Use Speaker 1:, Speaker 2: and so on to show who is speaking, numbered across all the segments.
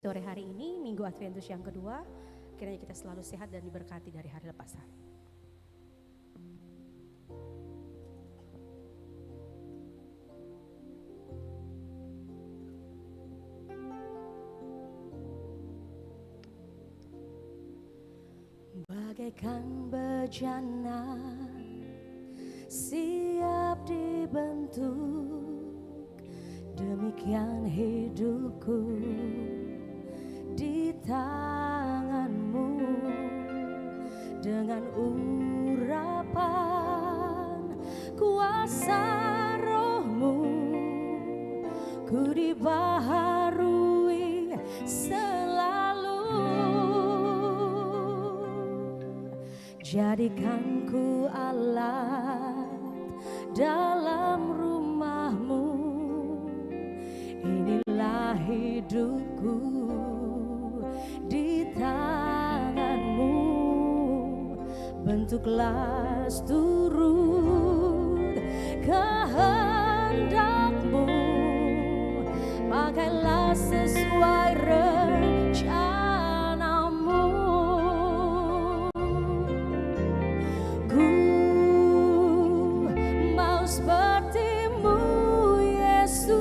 Speaker 1: Sore hari ini, Minggu Adventus yang kedua, kiranya kita selalu sehat dan diberkati dari hari lepas hari. Bagaikan bejana siap dibentuk, demikian hidupku di tanganmu. Dengan urapan kuasa rohmu, ku dibaharui selalu. Jadikan ku alat dalam rumahmu, inilah hidupku di tanganmu. Bentuklah turut kehendakmu, pakailah sesuai rencanamu. Ku mau sepertimu Yesus,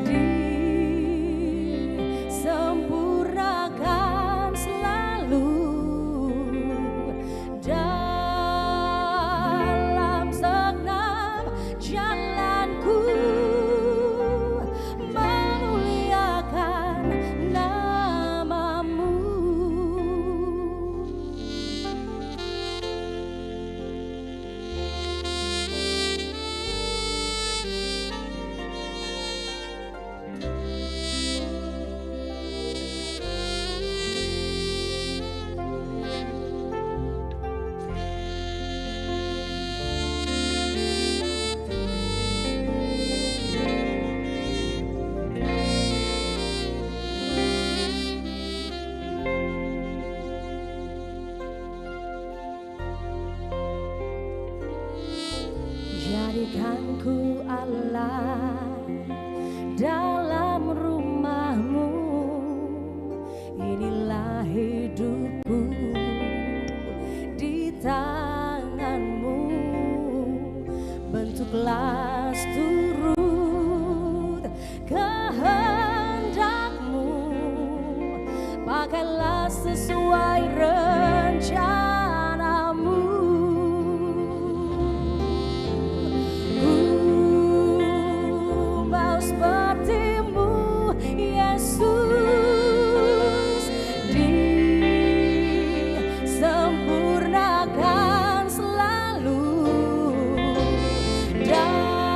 Speaker 1: disempurnakan selalu dalam segenap jalanku, memuliakan namamu. Jadikan ku alat dalam rumahmu, inilah hidupku di tanganmu. Bentuklah turut kehendakmu, pakailah sesuai rencanamu. Sepertimu Yesus, disempurnakan. Selalu dalam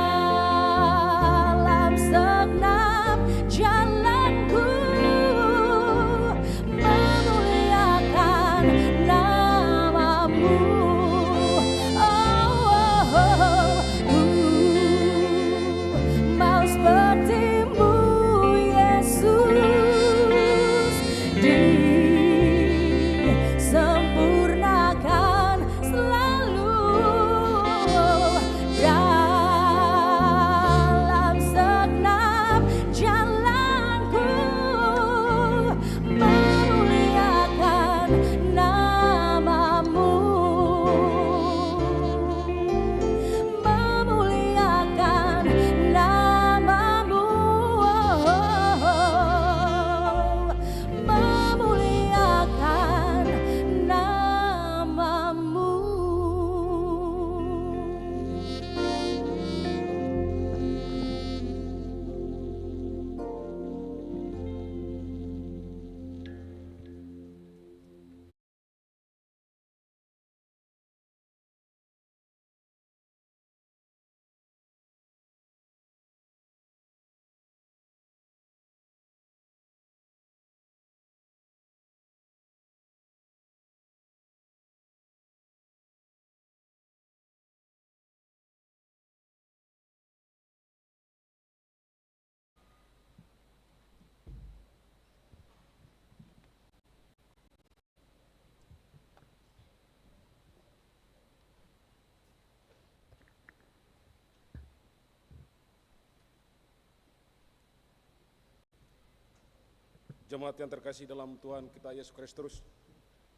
Speaker 2: Jemaat yang terkasih dalam Tuhan kita Yesus Kristus,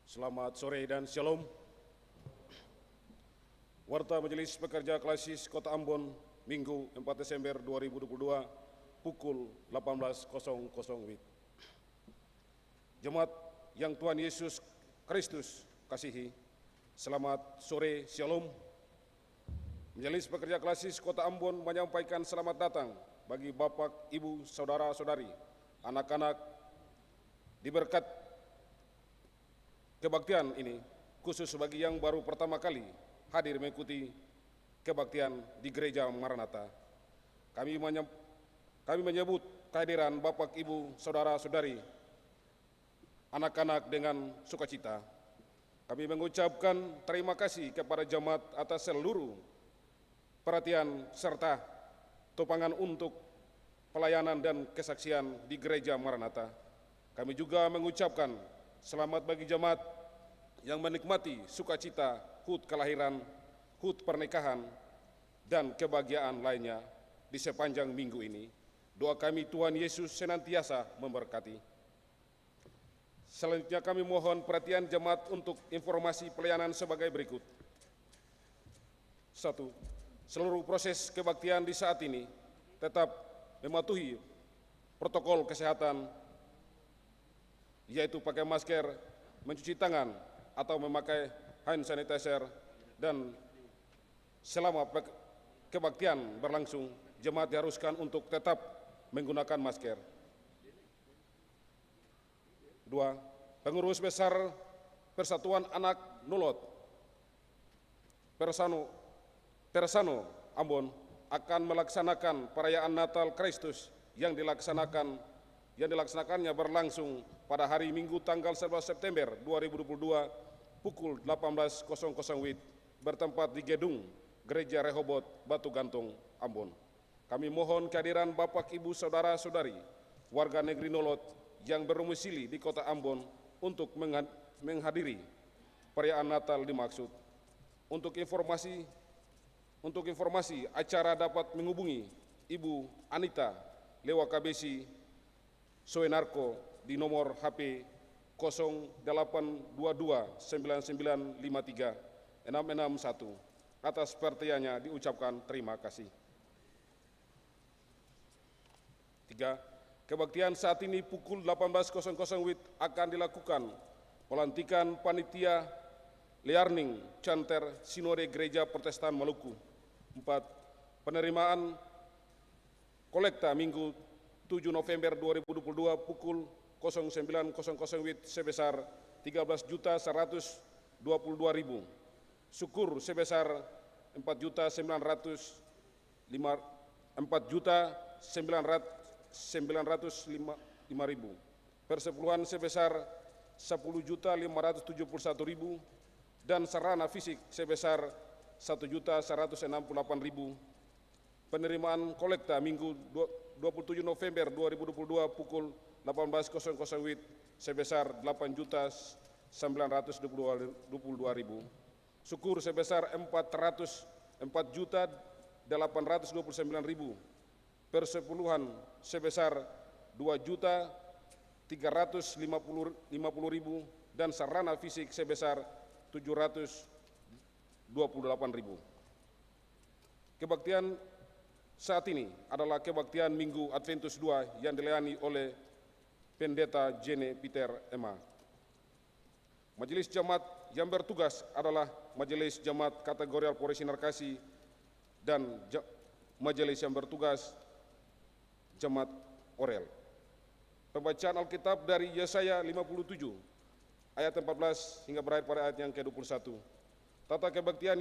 Speaker 2: selamat sore dan shalom. Warta Majelis Pekerja Klasis Kota Ambon, Minggu 4 Desember 2022, pukul 18.00 WIB. Jemaat yang Tuhan Yesus Kristus kasihi, selamat sore, shalom. Majelis Pekerja Klasis Kota Ambon menyampaikan selamat datang bagi Bapak, Ibu, Saudara-saudari, anak-anak diberkat kebaktian ini, khusus bagi yang baru pertama kali hadir mengikuti kebaktian di Gereja Maranatha. Kami menyebut kehadiran Bapak, Ibu, Saudara-saudari, anak-anak dengan sukacita. Kami mengucapkan terima kasih kepada jemaat atas seluruh perhatian serta topangan untuk pelayanan dan kesaksian di Gereja Maranatha. Kami juga mengucapkan selamat bagi jemaat yang menikmati sukacita HUT kelahiran, HUT pernikahan, dan kebahagiaan lainnya di sepanjang minggu ini. Doa kami Tuhan Yesus senantiasa memberkati. Selanjutnya kami mohon perhatian jemaat untuk informasi pelayanan sebagai berikut. 1. Seluruh proses kebaktian di saat ini tetap mematuhi protokol kesehatan, yaitu pakai masker, mencuci tangan, atau memakai hand sanitizer, dan selama kebaktian berlangsung, jemaat diharuskan untuk tetap menggunakan masker. 2. Pengurus besar Persatuan Anak Nolot Persano Ambon akan melaksanakan perayaan Natal Kristus yang dilaksanakannya berlangsung pada hari Minggu tanggal 11 September 2022 pukul 18.00 WIB bertempat di gedung Gereja Rehobot Batu Gantung, Ambon. Kami mohon kehadiran Bapak, Ibu, Saudara-saudari, warga negeri Nolot yang berdomisili di Kota Ambon untuk menghadiri perayaan Natal dimaksud. Untuk informasi acara dapat menghubungi Ibu Anita lewat KBC Soenarko di nomor HP 08229953 Atas perhatiannya diucapkan terima kasih. 3. Kebaktian saat ini pukul 18.00 WIB akan dilakukan pelantikan panitia Learning Center Sinode Gereja Protestan Maluku. 4. Penerimaan kolekta Minggu 7 November 2022 pukul 09.00 WIB sebesar 13.122.000. Syukur sebesar 4.905.000. Persepuluhan sebesar 10.571.000 dan sarana fisik sebesar 1.168.000. Penerimaan kolekta Minggu 27 November 2022 pukul 18.00 WIB sebesar 8.922.000. Syukur sebesar 4.829.000. Persepuluhan sebesar 2.350.000 dan sarana fisik sebesar 728.000. Kebaktian saat ini adalah kebaktian Minggu Adventus II yang dilayani oleh Pendeta Jene Peter Emma. Majelis Jemaat yang bertugas adalah Majelis Jemaat Kategorial Polri Sinar Kasih dan Majelis yang bertugas Jemaat Orel. Pembacaan Alkitab dari Yesaya 57 ayat 14 hingga berakhir pada ayat yang ke-21. Tata kebaktian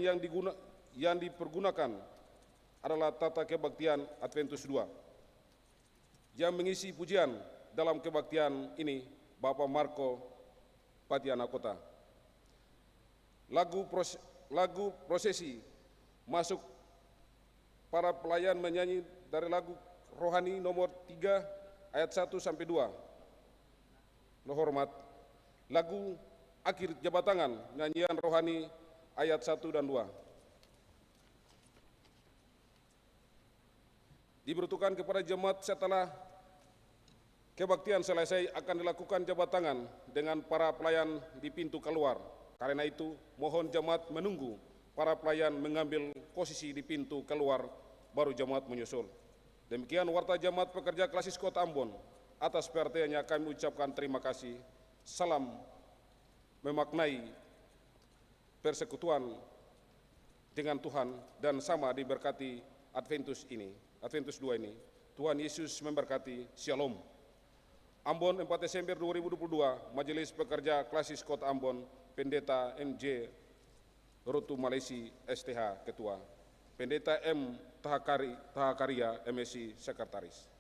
Speaker 2: yang dipergunakan adalah tata kebaktian Adventus II. Yang mengisi pujian dalam kebaktian ini Bapak Marco Patianakota. Lagu prosesi masuk para pelayan menyanyi dari lagu rohani nomor 3 ayat 1 sampai 2. Lo hormat. Lagu akhir jabatangan nyanyian rohani ayat 1 dan 2. Diberitukan kepada jemaat setelah Kebaktian selesai akan dilakukan jabat tangan dengan para pelayan di pintu keluar. Karena itu, mohon jemaat menunggu para pelayan mengambil posisi di pintu keluar, baru jemaat menyusul. Demikian warta jemaat pekerja klasis Kota Ambon. Atas perhatiannya kami ucapkan terima kasih. Salam memaknai persekutuan dengan Tuhan dan sama diberkati Adventus 2 ini. Tuhan Yesus memberkati. Shalom. Ambon 4 Desember 2022, Majelis Pekerja Klasis Kota Ambon, Pendeta MJ Rutu Malesi STH Ketua, Pendeta M Tahakaria MSc Sekretaris.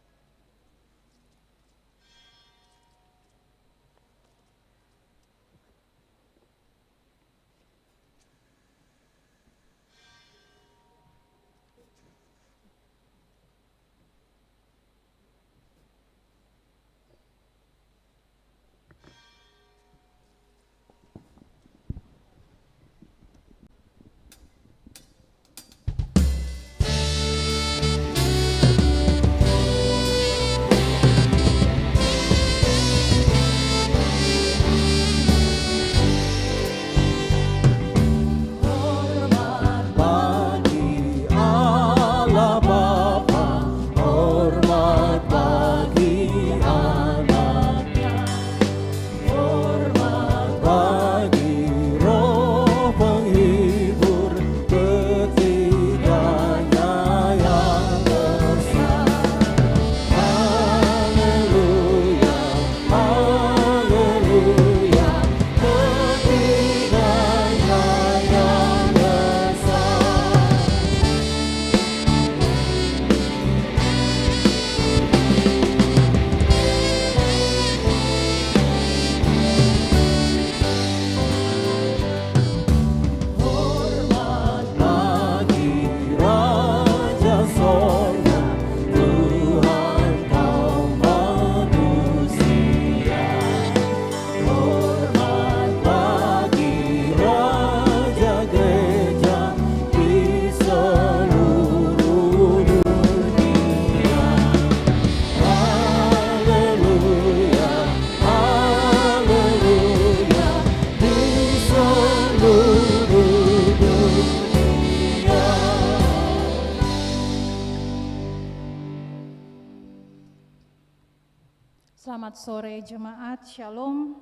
Speaker 3: Selamat sore jemaat, Shalom.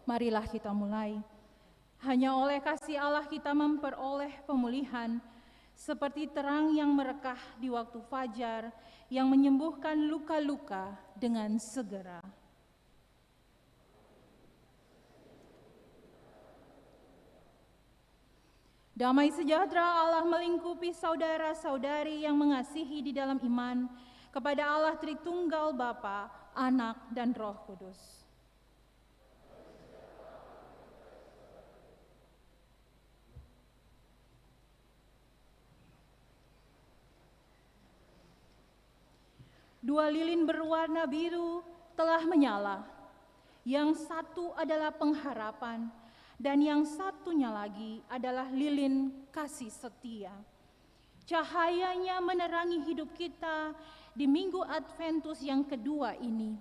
Speaker 3: Marilah kita mulai. Hanya oleh kasih Allah kita memperoleh pemulihan, seperti terang yang merekah di waktu fajar, yang menyembuhkan luka-luka dengan segera. Damai sejahtera Allah melingkupi saudara-saudari yang mengasihi di dalam iman kepada Allah Tritunggal Bapa, Anak, dan Roh Kudus. Dua lilin berwarna biru telah menyala. Yang satu adalah pengharapan, dan yang satunya lagi adalah lilin kasih setia. Cahayanya menerangi hidup kita di Minggu Adventus yang kedua ini,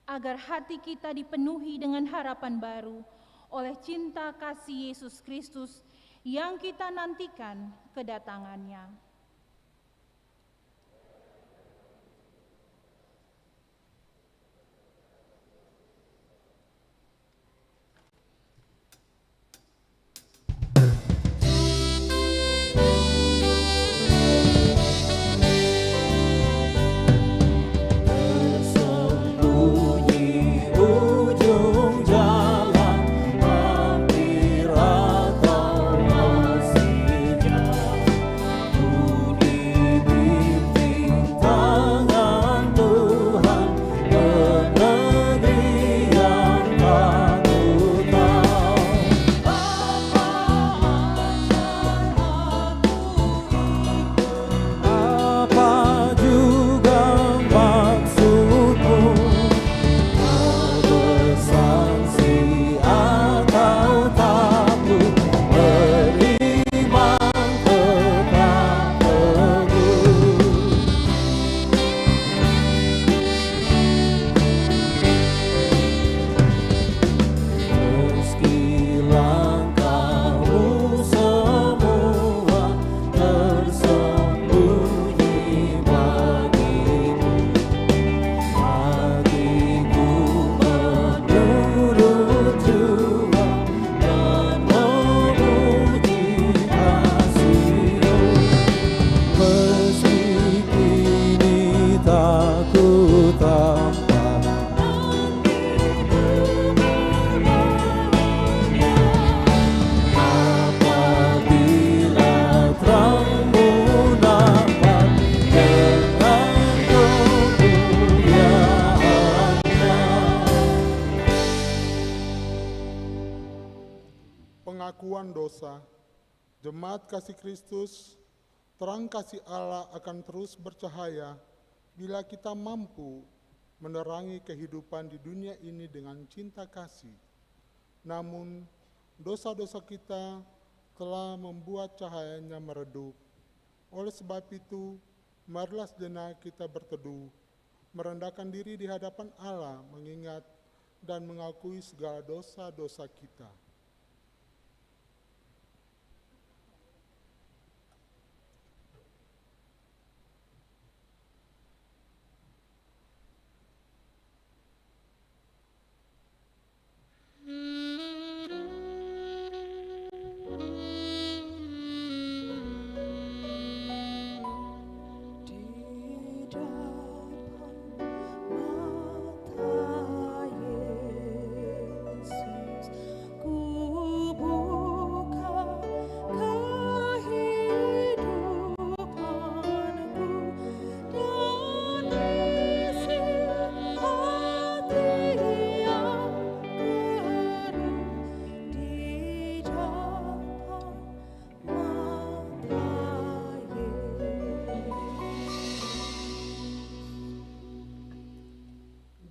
Speaker 3: agar hati kita dipenuhi dengan harapan baru oleh cinta kasih Yesus Kristus yang kita nantikan kedatangannya.
Speaker 4: Ku pengampunan dosa, jemaat kasih Kristus, terang kasih Allah akan terus bercahaya bila kita mampu menerangi kehidupan di dunia ini dengan cinta kasih. Namun, dosa-dosa kita telah membuat cahayanya meredup. Oleh sebab itu, marilah sejenak kita berteduh, merendahkan diri di hadapan Allah, mengingat dan mengakui segala dosa-dosa kita.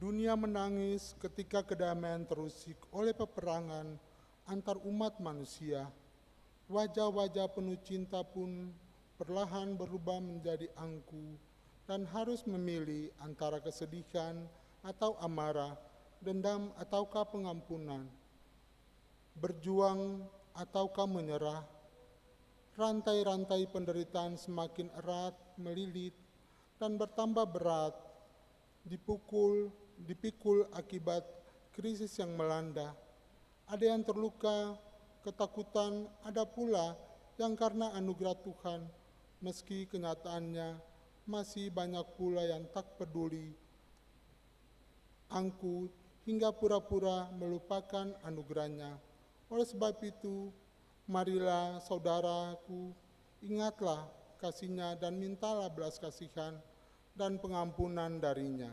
Speaker 4: Dunia menangis ketika kedamaian terusik oleh peperangan antar umat manusia. Wajah-wajah penuh cinta pun perlahan berubah menjadi angku dan harus memilih antara kesedihan atau amarah, dendam ataukah pengampunan, berjuang ataukah menyerah. Rantai-rantai penderitaan semakin erat melilit dan bertambah berat, dipikul akibat krisis yang melanda. Ada yang terluka, ketakutan, ada pula yang karena anugerah Tuhan, meski kenyataannya masih banyak pula yang tak peduli, angkuh hingga pura-pura melupakan anugerahnya. Oleh sebab itu, marilah saudaraku, ingatlah kasih-Nya dan mintalah belas kasihan dan pengampunan dari-Nya.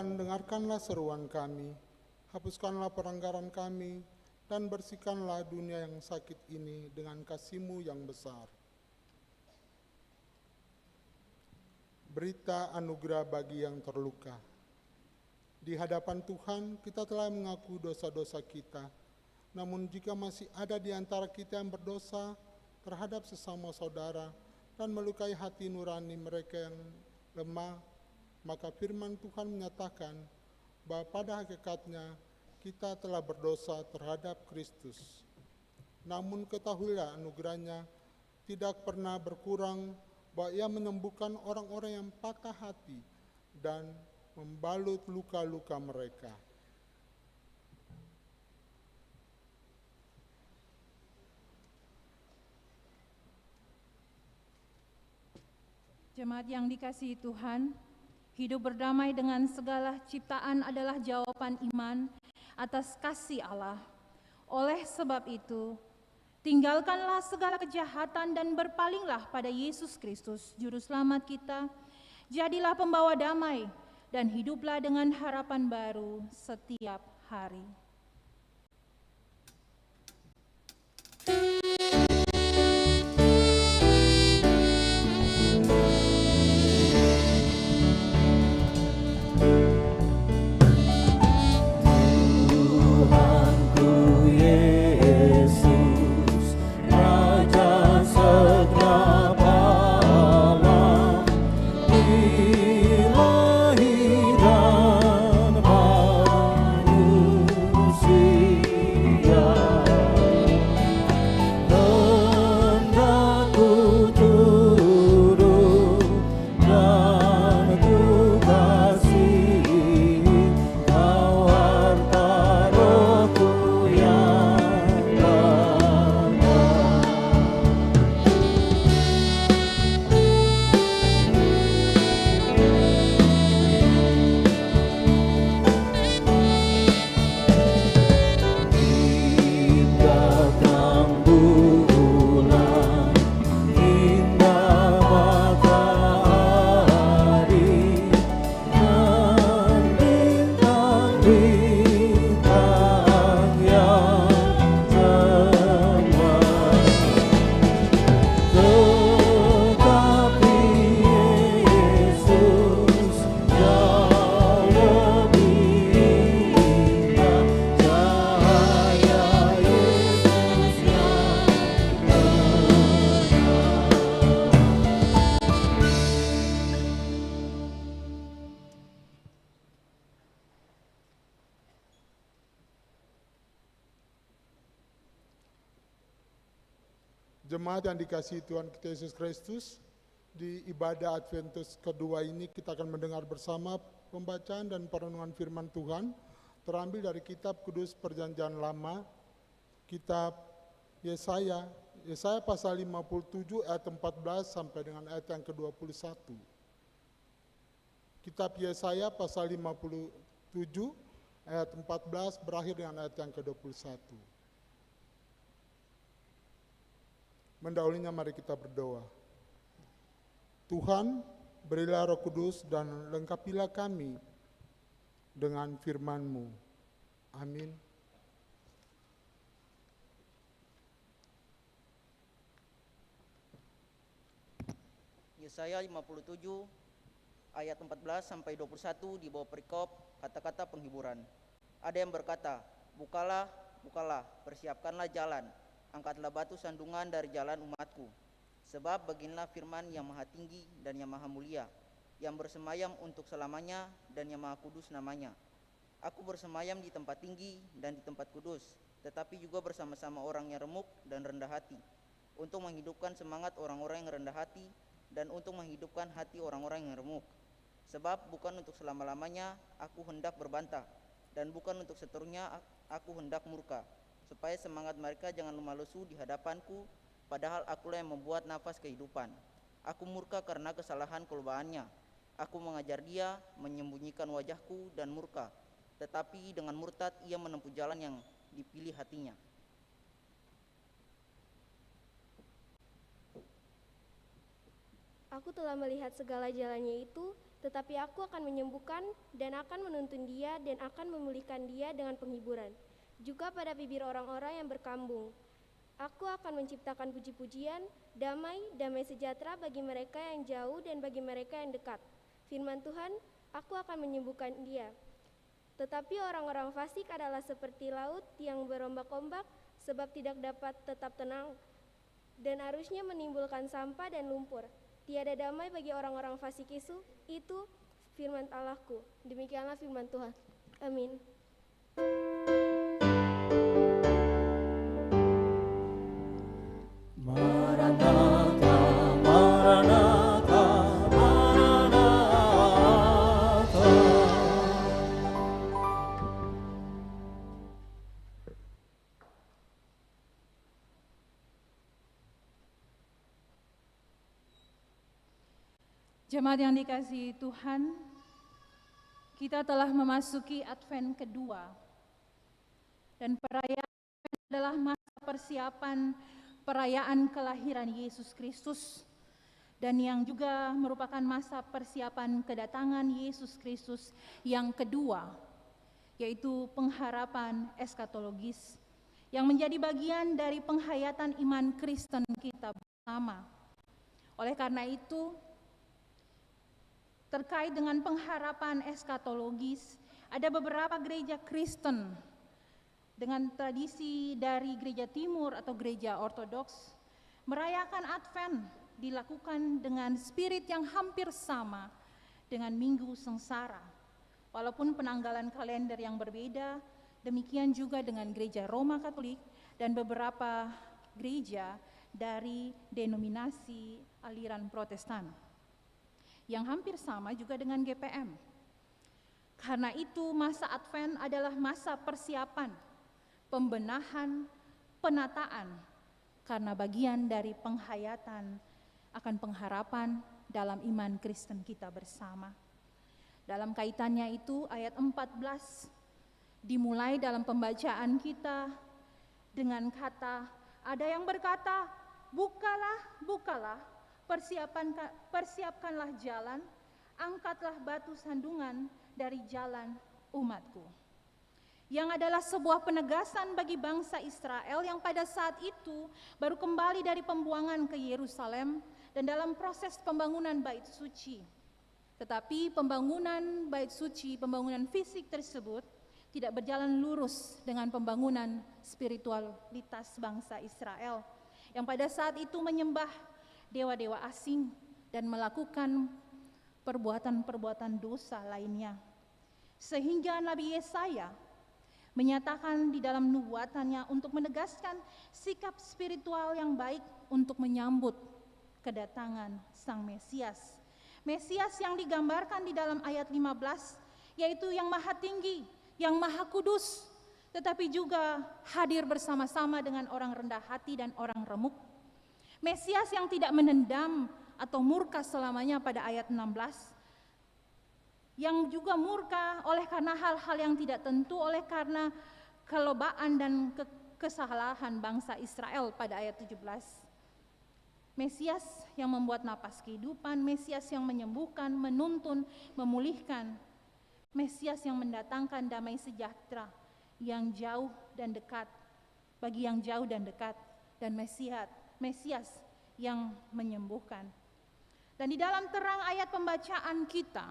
Speaker 4: Dengarkanlah seruan kami, hapuskanlah pelanggaran kami, dan bersihkanlah dunia yang sakit ini dengan kasih-Mu yang besar. Berita anugerah bagi yang terluka. Di hadapan Tuhan kita telah mengaku dosa-dosa kita, namun jika masih ada di antara kita yang berdosa terhadap sesama saudara dan melukai hati nurani mereka yang lemah, maka firman Tuhan menyatakan bahwa pada hakikatnya kita telah berdosa terhadap Kristus. Namun ketahuilah anugerahnya tidak pernah berkurang, bahwa Ia menyembuhkan orang-orang yang patah hati dan membalut luka-luka mereka.
Speaker 3: Jemaat yang dikasihi Tuhan, hidup berdamai dengan segala ciptaan adalah jawaban iman atas kasih Allah. Oleh sebab itu, tinggalkanlah segala kejahatan dan berpalinglah pada Yesus Kristus, Juru Selamat kita. Jadilah pembawa damai dan hiduplah dengan harapan baru setiap hari.
Speaker 5: Ilahi dan baru
Speaker 4: Jemaat yang dikasihi Tuhan kita Yesus Kristus, di ibadah Adventus kedua ini kita akan mendengar bersama pembacaan dan perenungan firman Tuhan terambil dari kitab Kudus Perjanjian Lama, kitab Yesaya pasal 57 ayat 14 sampai dengan ayat yang ke-21. Kitab Yesaya pasal 57 ayat 14 berakhir dengan ayat yang ke-21. Mendahulunya mari kita berdoa. Tuhan, berilah Roh Kudus dan lengkapilah kami dengan firman-Mu. Amin.
Speaker 5: Yesaya 57 ayat 14 sampai 21 di bawah perikop kata-kata penghiburan. Ada yang berkata, "Bukalah, bukalah, persiapkanlah jalan, angkatlah batu sandungan dari jalan umatku. Sebab beginilah firman yang maha tinggi dan yang maha mulia, yang bersemayam untuk selamanya dan yang maha kudus namanya. Aku bersemayam di tempat tinggi dan di tempat kudus, tetapi juga bersama-sama orang yang remuk dan rendah hati, untuk menghidupkan semangat orang-orang yang rendah hati dan untuk menghidupkan hati orang-orang yang remuk. Sebab bukan untuk selama-lamanya aku hendak berbantah, dan bukan untuk seterusnya aku hendak murka, supaya semangat mereka jangan lemah lesu di hadapanku, padahal akulah yang membuat nafas kehidupan. Aku murka karena kesalahan kelobaannya. Aku mengajar dia menyembunyikan wajahku dan murka, tetapi dengan murtad ia menempuh jalan yang dipilih hatinya."
Speaker 6: Aku telah melihat segala jalannya itu, tetapi aku akan menyembuhkan dan akan menuntun dia dan akan memulihkan dia dengan penghiburan. Juga pada bibir orang-orang yang berkambung. Aku akan menciptakan puji-pujian, damai sejahtera bagi mereka yang jauh dan bagi mereka yang dekat. Firman Tuhan, aku akan menyembuhkan dia. Tetapi orang-orang fasik adalah seperti laut yang berombak-ombak, sebab tidak dapat tetap tenang, dan arusnya menimbulkan sampah dan lumpur. Tiada damai bagi orang-orang fasik itu firman Allahku. Demikianlah firman Tuhan. Amin.
Speaker 7: Maranatha, Maranatha, Maranatha.
Speaker 3: Jemaat yang dikasihi Tuhan, kita telah memasuki Advent kedua, dan perayaan adalah masa persiapan perayaan kelahiran Yesus Kristus, dan yang juga merupakan masa persiapan kedatangan Yesus Kristus yang kedua, yaitu pengharapan eskatologis yang menjadi bagian dari penghayatan iman Kristen kita bersama. Oleh karena itu, terkait dengan pengharapan eskatologis, ada beberapa gereja Kristen dengan tradisi dari gereja timur atau gereja ortodoks merayakan Advent dilakukan dengan spirit yang hampir sama dengan Minggu Sengsara. Walaupun penanggalan kalender yang berbeda, demikian juga dengan gereja Roma Katolik dan beberapa gereja dari denominasi aliran Protestan, yang hampir sama juga dengan GPM. Karena itu masa Advent adalah masa persiapan, pembenahan, penataan, karena bagian dari penghayatan akan pengharapan dalam iman Kristen kita bersama. Dalam kaitannya itu ayat 14 dimulai dalam pembacaan kita dengan kata, ada yang berkata, "Bukalah, bukalah, persiapkanlah jalan, angkatlah batu sandungan dari jalan umatku." Yang adalah sebuah penegasan bagi bangsa Israel yang pada saat itu baru kembali dari pembuangan ke Yerusalem dan dalam proses pembangunan bait suci. Tetapi pembangunan bait suci, pembangunan fisik tersebut tidak berjalan lurus dengan pembangunan spiritualitas bangsa Israel yang pada saat itu menyembah dewa-dewa asing dan melakukan perbuatan-perbuatan dosa lainnya. Sehingga Nabi Yesaya menyatakan di dalam nubuatannya untuk menegaskan sikap spiritual yang baik untuk menyambut kedatangan Sang Mesias. Mesias yang digambarkan di dalam ayat 15, yaitu yang maha tinggi, yang maha kudus, tetapi juga hadir bersama-sama dengan orang rendah hati dan orang remuk. Mesias yang tidak menendam atau murka selamanya pada ayat 16, yang juga murka oleh karena hal-hal yang tidak tentu, oleh karena kelobaan dan kesalahan bangsa Israel pada ayat 17. Mesias yang membuat napas kehidupan, Mesias yang menyembuhkan, menuntun, memulihkan, Mesias yang mendatangkan damai sejahtera yang jauh dan dekat, bagi yang jauh dan dekat, dan Mesias yang menyembuhkan. Dan di dalam terang ayat pembacaan kita,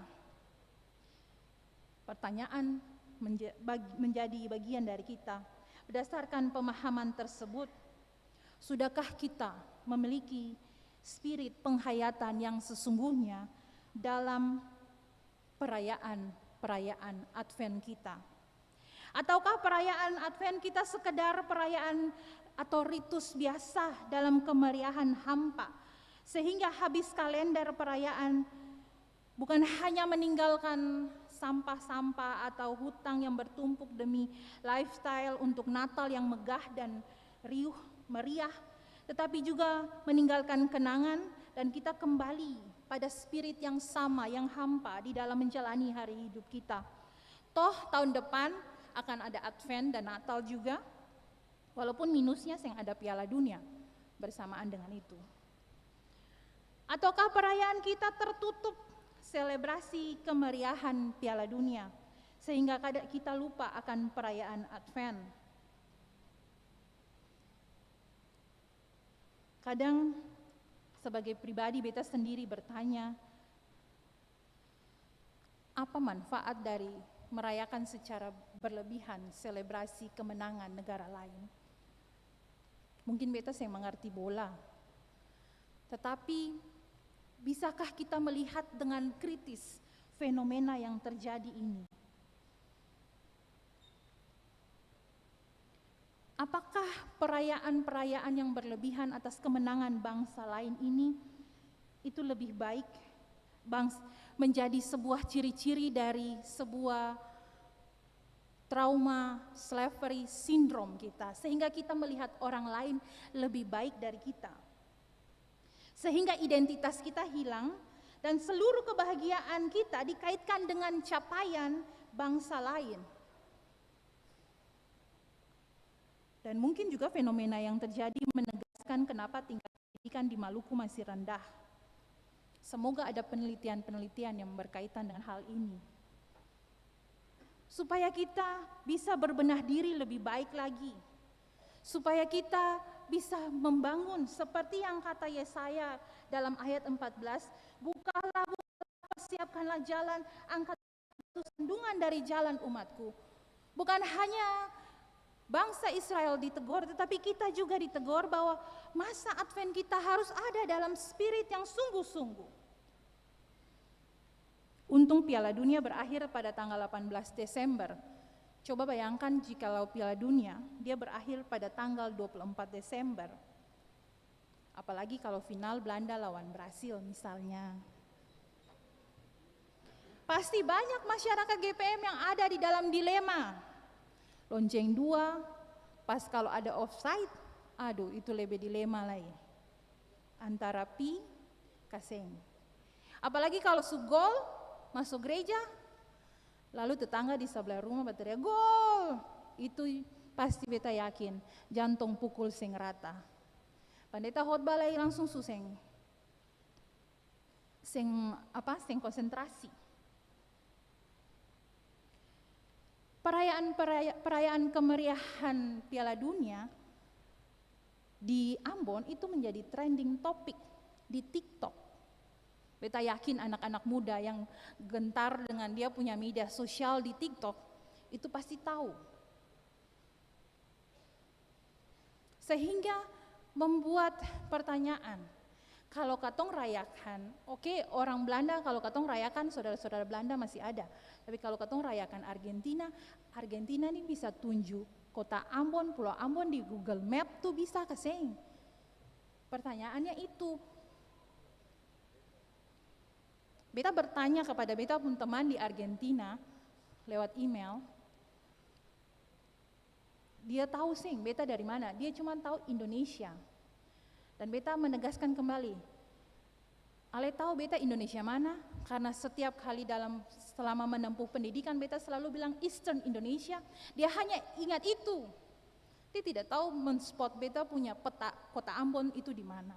Speaker 3: pertanyaan menjadi bagian dari kita. Berdasarkan pemahaman tersebut, sudahkah kita memiliki spirit penghayatan yang sesungguhnya dalam perayaan Advent kita? Ataukah perayaan Advent kita sekedar perayaan atau ritus biasa dalam kemeriahan hampa, sehingga habis kalender perayaan bukan hanya meninggalkan sampah-sampah atau hutang yang bertumpuk demi lifestyle untuk Natal yang megah dan riuh meriah, tetapi juga meninggalkan kenangan dan kita kembali pada spirit yang sama, yang hampa di dalam menjalani hari hidup kita. Toh tahun depan akan ada Advent dan Natal juga, walaupun minusnya yang ada Piala Dunia bersamaan dengan itu. Ataukah perayaan kita tertutup selebrasi kemeriahan Piala Dunia, sehingga kita lupa akan perayaan Advent? Kadang sebagai pribadi beta sendiri bertanya, apa manfaat dari merayakan secara berlebihan selebrasi kemenangan negara lain? Mungkin beta yang mengerti bola, tetapi bisakah kita melihat dengan kritis fenomena yang terjadi ini? Apakah perayaan-perayaan yang berlebihan atas kemenangan bangsa lain ini itu lebih baik menjadi sebuah ciri-ciri dari sebuah trauma slavery syndrome kita, sehingga kita melihat orang lain lebih baik dari kita, sehingga identitas kita hilang dan seluruh kebahagiaan kita dikaitkan dengan capaian bangsa lain. Dan mungkin juga fenomena yang terjadi menegaskan kenapa tingkat pendidikan di Maluku masih rendah. Semoga ada penelitian-penelitian yang berkaitan dengan hal ini, supaya kita bisa berbenah diri lebih baik lagi, supaya kita bisa membangun seperti yang kata Yesaya dalam ayat 14, bukalah, persiapkanlah jalan, angkat sandungan dari jalan umatku. Bukan hanya bangsa Israel ditegur, tetapi kita juga ditegur bahwa masa Advent kita harus ada dalam spirit yang sungguh-sungguh. Untung Piala Dunia berakhir pada tanggal 18 Desember. Coba bayangkan jikalau Piala Dunia dia berakhir pada tanggal 24 Desember. Apalagi kalau final Belanda lawan Brasil misalnya. Pasti banyak masyarakat GPM yang ada di dalam dilema. Lonceng 2, pas kalau ada offside, aduh itu lebih dilema lagi. Antara pi, kaseng. Apalagi kalau gol, masuk gereja, lalu tetangga di sebelah rumah berteriak gol, itu pasti beta yakin jantung pukul sing rata. Pendeta khotbah lagi langsung suseng, sing konsentrasi. Perayaan kemeriahan Piala Dunia di Ambon itu menjadi trending topik di TikTok. Beta yakin anak-anak muda yang gentar dengan dia punya media sosial di TikTok itu pasti tahu. Sehingga membuat pertanyaan, kalau katong rayakan, oke, orang Belanda kalau katong rayakan, saudara-saudara Belanda masih ada. Tapi kalau katong rayakan Argentina, Argentina ini bisa tunjuk kota Ambon, Pulau Ambon di Google Map tuh bisa keseng. Pertanyaannya itu, beta bertanya kepada beta pun teman di Argentina lewat email, dia tahu sing beta dari mana, dia cuma tahu Indonesia. Dan beta menegaskan kembali, Ale tahu beta Indonesia mana? Karena setiap kali selama menempuh pendidikan beta selalu bilang Eastern Indonesia. Dia hanya ingat itu. Dia tidak tahu men-spot beta punya peta kota Ambon itu di mana.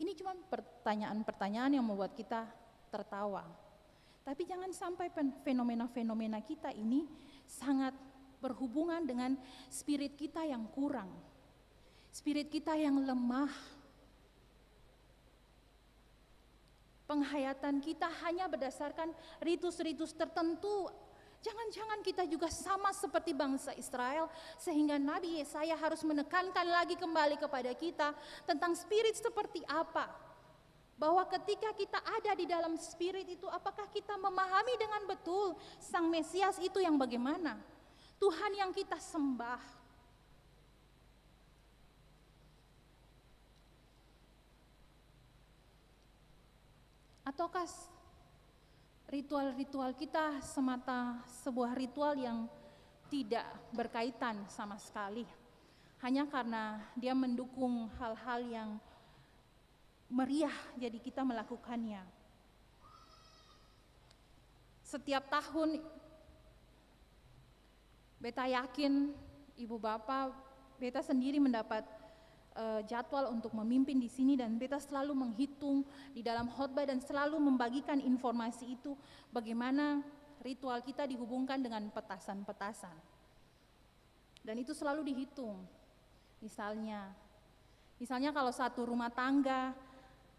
Speaker 3: Ini cuma pertanyaan-pertanyaan yang membuat kita tertawa. Tapi jangan sampai fenomena-fenomena kita ini sangat berhubungan dengan spirit kita yang kurang, spirit kita yang lemah. Penghayatan kita hanya berdasarkan ritus-ritus tertentu. Jangan-jangan kita juga sama seperti bangsa Israel, sehingga Nabi Yesaya harus menekankan lagi kembali kepada kita tentang spirit seperti apa. Bahwa ketika kita ada di dalam spirit itu, apakah kita memahami dengan betul Sang Mesias itu yang bagaimana? Tuhan yang kita sembah. Ataukah ritual-ritual kita semata sebuah ritual yang tidak berkaitan sama sekali, hanya karena dia mendukung hal-hal yang meriah, jadi kita melakukannya. Setiap tahun beta yakin ibu bapak, beta sendiri mendapat jadwal untuk memimpin di sini, dan beta selalu menghitung di dalam khotbah dan selalu membagikan informasi itu, bagaimana ritual kita dihubungkan dengan petasan-petasan. Dan itu selalu dihitung. Misalnya kalau satu rumah tangga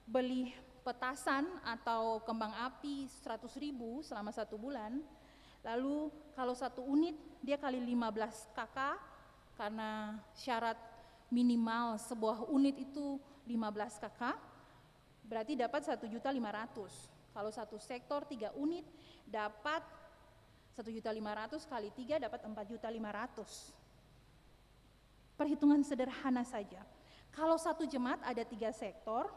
Speaker 3: beli petasan atau kembang api 100.000 selama 1 bulan, lalu kalau satu unit dia kali 15 kakak, karena syarat minimal sebuah unit itu 15 kakak, berarti dapat 1.500.000. Kalau satu sektor 3 unit dapat 1.500.000 kali 3 dapat 4.500.000. Perhitungan sederhana saja. Kalau satu jemaat ada 3 sektor,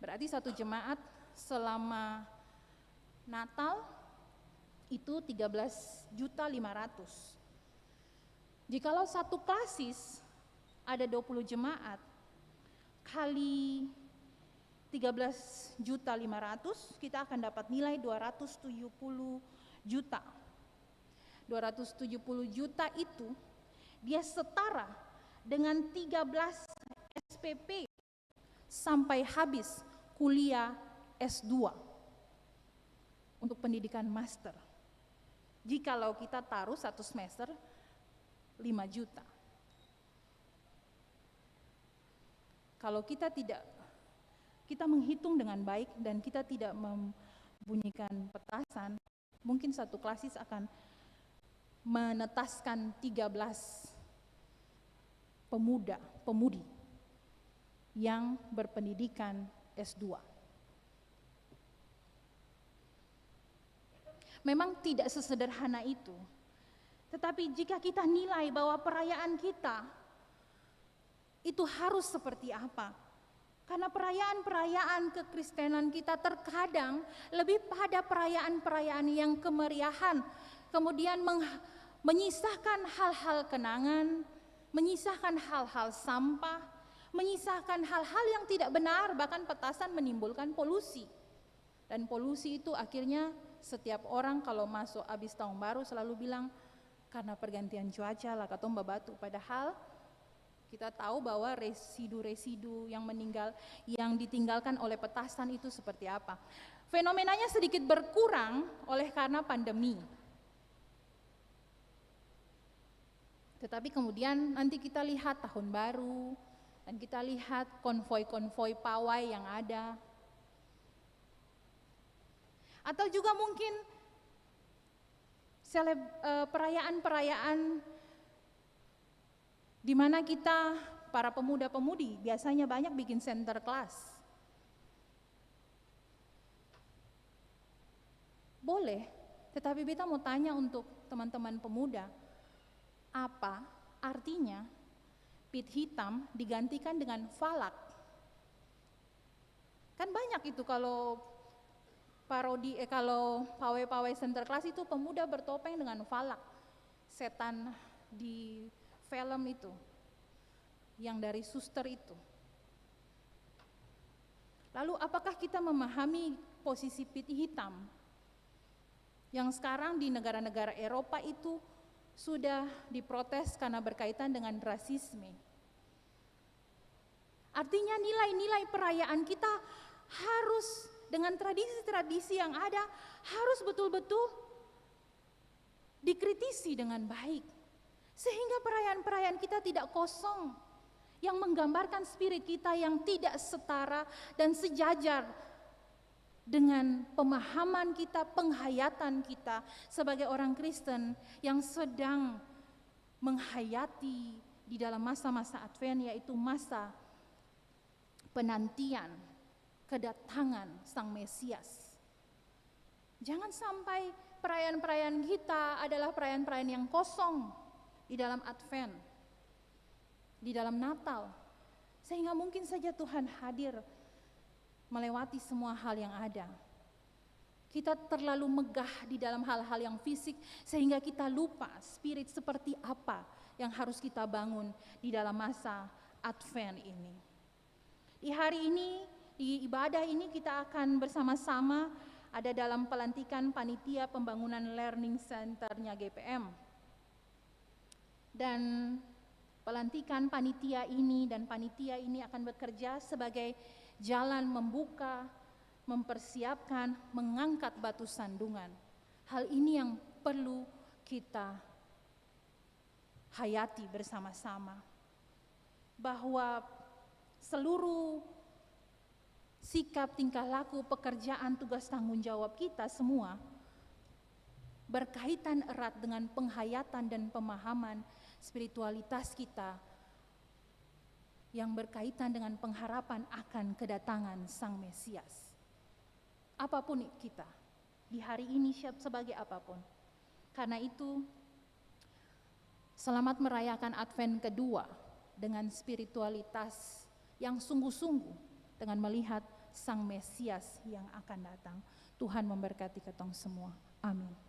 Speaker 3: berarti satu jemaat selama Natal itu 13.500.000. Jikalau satu klasis ada 20 jemaat kali 13.500.000, kita akan dapat nilai 270 juta. 270 juta itu dia setara dengan 13 SPP sampai habis kuliah S2 untuk pendidikan master. Jikalau kita taruh 1 semester 5 juta. Kalau kita menghitung dengan baik dan kita tidak membunyikan petasan, mungkin satu klasis akan menetaskan 13 pemudi yang berpendidikan S2. Memang tidak sesederhana itu. Tetapi jika kita nilai bahwa perayaan kita itu harus seperti apa? Karena perayaan-perayaan kekristenan kita terkadang lebih pada perayaan-perayaan yang kemeriahan, kemudian menyisahkan hal-hal kenangan, menyisahkan hal-hal sampah, menyisahkan hal-hal yang tidak benar, bahkan petasan menimbulkan polusi. Dan polusi itu akhirnya setiap orang kalau masuk habis tahun baru selalu bilang karena pergantian cuaca lah katong babatu, padahal kita tahu bahwa residu-residu yang ditinggalkan oleh petasan itu seperti apa. Fenomenanya sedikit berkurang oleh karena pandemi. Tetapi kemudian nanti kita lihat tahun baru dan kita lihat konvoi-konvoi pawai yang ada. Atau juga mungkin perayaan-perayaan di mana kita para pemuda-pemudi biasanya banyak bikin center class. Boleh, tetapi beta mau tanya untuk teman-teman pemuda, apa artinya pit hitam digantikan dengan falak? Kan banyak itu kalau parodi, kalau pawai-pawai center class itu pemuda bertopeng dengan falak, setan di film itu, yang dari suster itu. Lalu apakah kita memahami posisi pit hitam yang sekarang di negara-negara Eropa itu sudah diprotes karena berkaitan dengan rasisme? Artinya nilai-nilai perayaan kita harus dengan tradisi-tradisi yang ada harus betul-betul dikritisi dengan baik. Sehingga perayaan-perayaan kita tidak kosong, yang menggambarkan spirit kita yang tidak setara dan sejajar dengan pemahaman kita, penghayatan kita sebagai orang Kristen yang sedang menghayati di dalam masa-masa Advent, yaitu masa penantian kedatangan Sang Mesias. Jangan sampai perayaan-perayaan kita adalah perayaan-perayaan yang kosong di dalam Advent, di dalam Natal, sehingga mungkin saja Tuhan hadir melewati semua hal yang ada. Kita terlalu megah di dalam hal-hal yang fisik sehingga kita lupa spirit seperti apa yang harus kita bangun di dalam masa Advent ini. Di hari ini, di ibadah ini kita akan bersama-sama ada dalam pelantikan panitia pembangunan Learning Center-nya GPM. Dan pelantikan panitia ini dan panitia ini akan bekerja sebagai jalan membuka, mempersiapkan, mengangkat batu sandungan. Hal ini yang perlu kita hayati bersama-sama. Bahwa seluruh sikap, tingkah laku, pekerjaan, tugas, tanggung jawab kita semua berkaitan erat dengan penghayatan dan pemahaman spiritualitas kita yang berkaitan dengan pengharapan akan kedatangan Sang Mesias. Apapun kita, di hari ini siap sebagai apapun. Karena itu, selamat merayakan Advent kedua dengan spiritualitas yang sungguh-sungguh dengan melihat Sang Mesias yang akan datang. Tuhan memberkati ketong semua. Amin.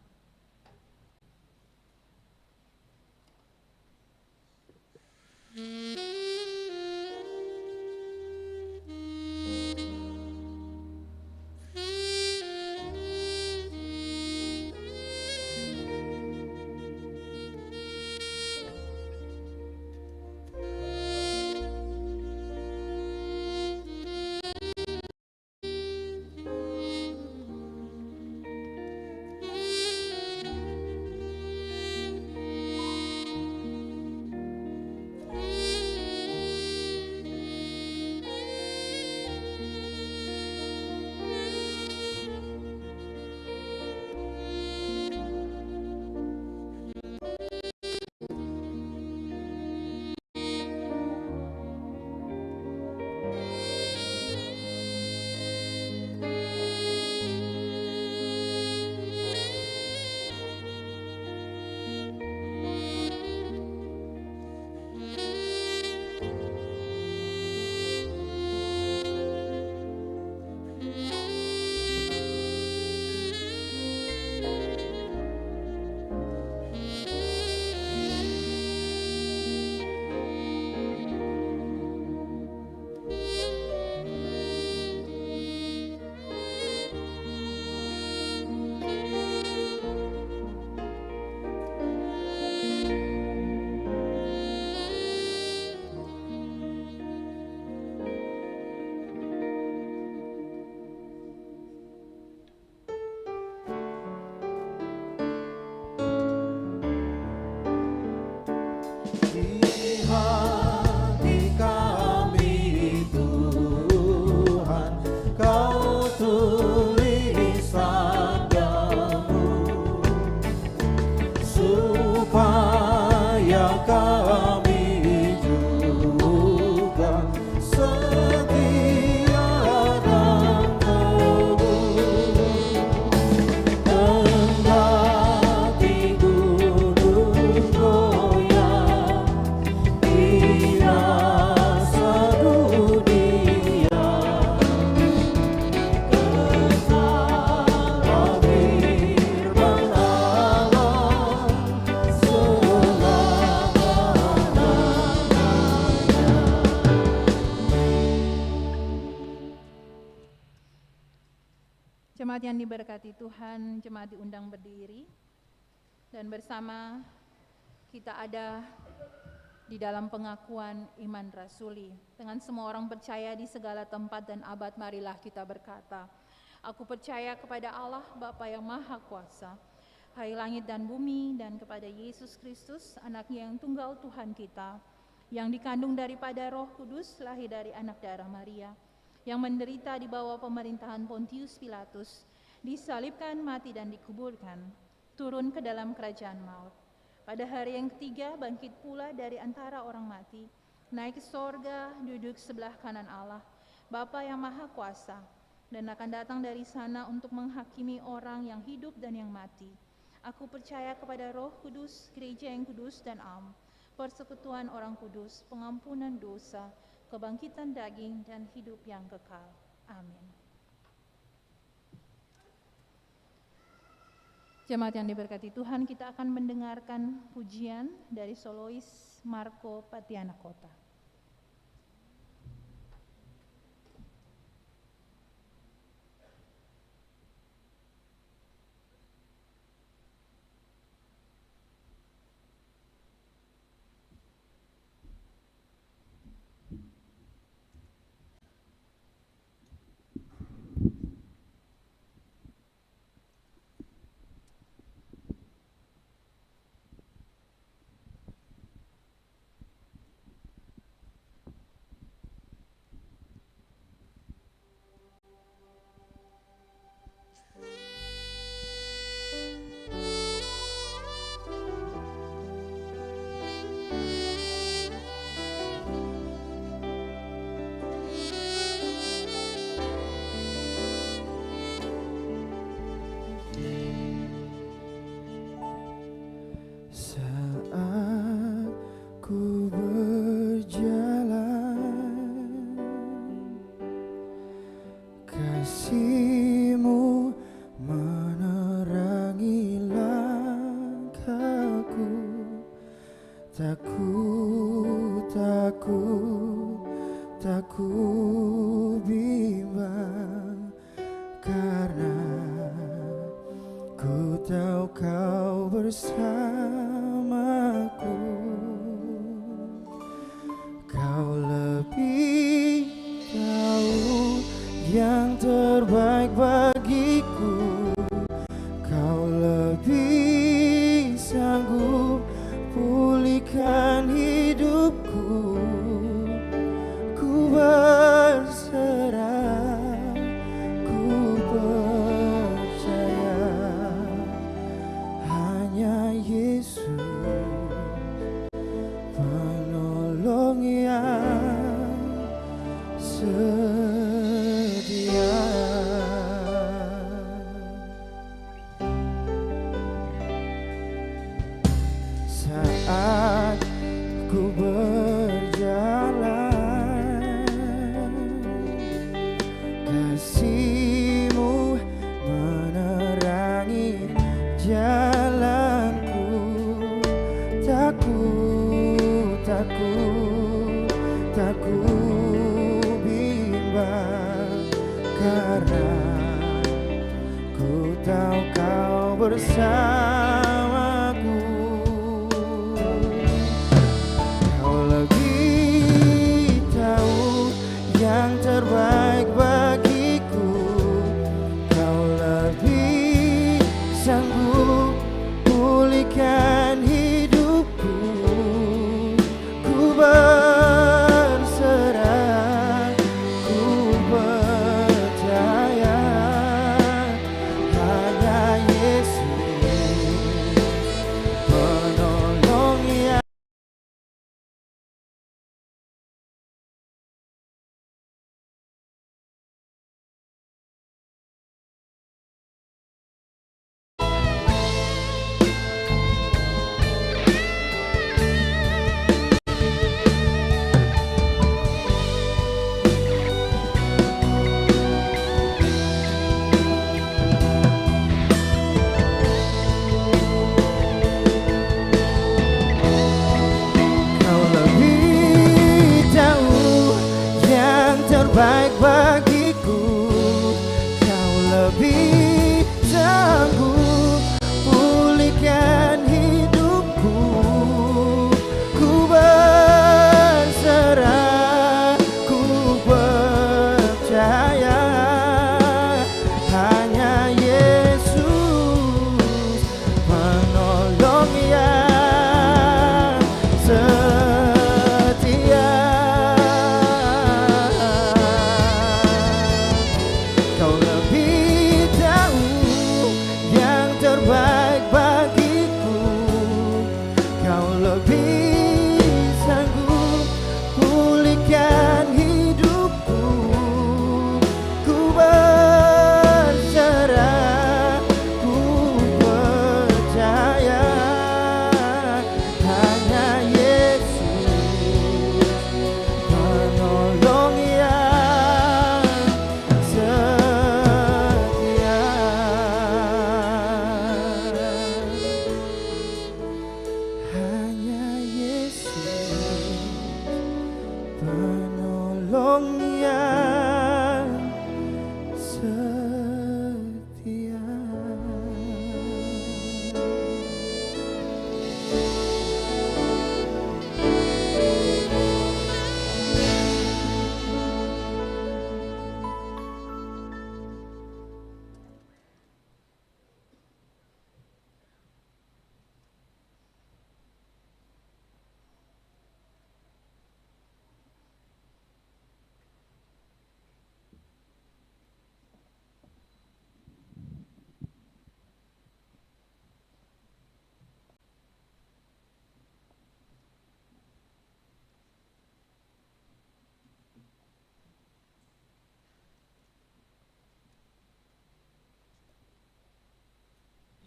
Speaker 7: supaya kami jujur
Speaker 3: Jemaat yang diberkati Tuhan, jemaat diundang berdiri dan bersama kita ada di dalam pengakuan iman rasuli. Dengan semua orang percaya di segala tempat dan abad, marilah kita berkata, aku percaya kepada Allah Bapa yang Maha Kuasa, Hai langit dan bumi, dan kepada Yesus Kristus, anaknya yang tunggal Tuhan kita, yang dikandung daripada Roh Kudus, lahir dari anak darah Maria, yang menderita di bawah pemerintahan Pontius Pilatus, disalibkan, mati dan dikuburkan, turun ke dalam kerajaan maut. Pada hari yang ketiga bangkit pula dari antara orang mati, naik ke sorga, duduk sebelah kanan Allah, Bapa yang Maha Kuasa, dan akan datang dari sana untuk menghakimi orang yang hidup dan yang mati. Aku percaya kepada Roh Kudus, gereja yang kudus dan am, persekutuan orang kudus, pengampunan dosa, kebangkitan daging, dan hidup yang kekal. Amin. Jemaat yang diberkati Tuhan, kita akan mendengarkan pujian dari solois Marco Patianakota.
Speaker 8: Yesus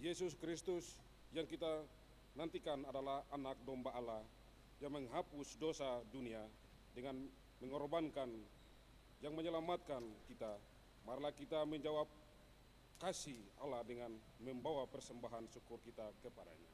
Speaker 2: Yesus Kristus yang kita nantikan adalah anak domba Allah yang menghapus dosa dunia dengan mengorbankan yang menyelamatkan kita. Marilah kita menjawab kasih Allah dengan membawa persembahan syukur kita kepadanya.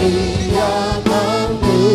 Speaker 7: muliakan Tuhan.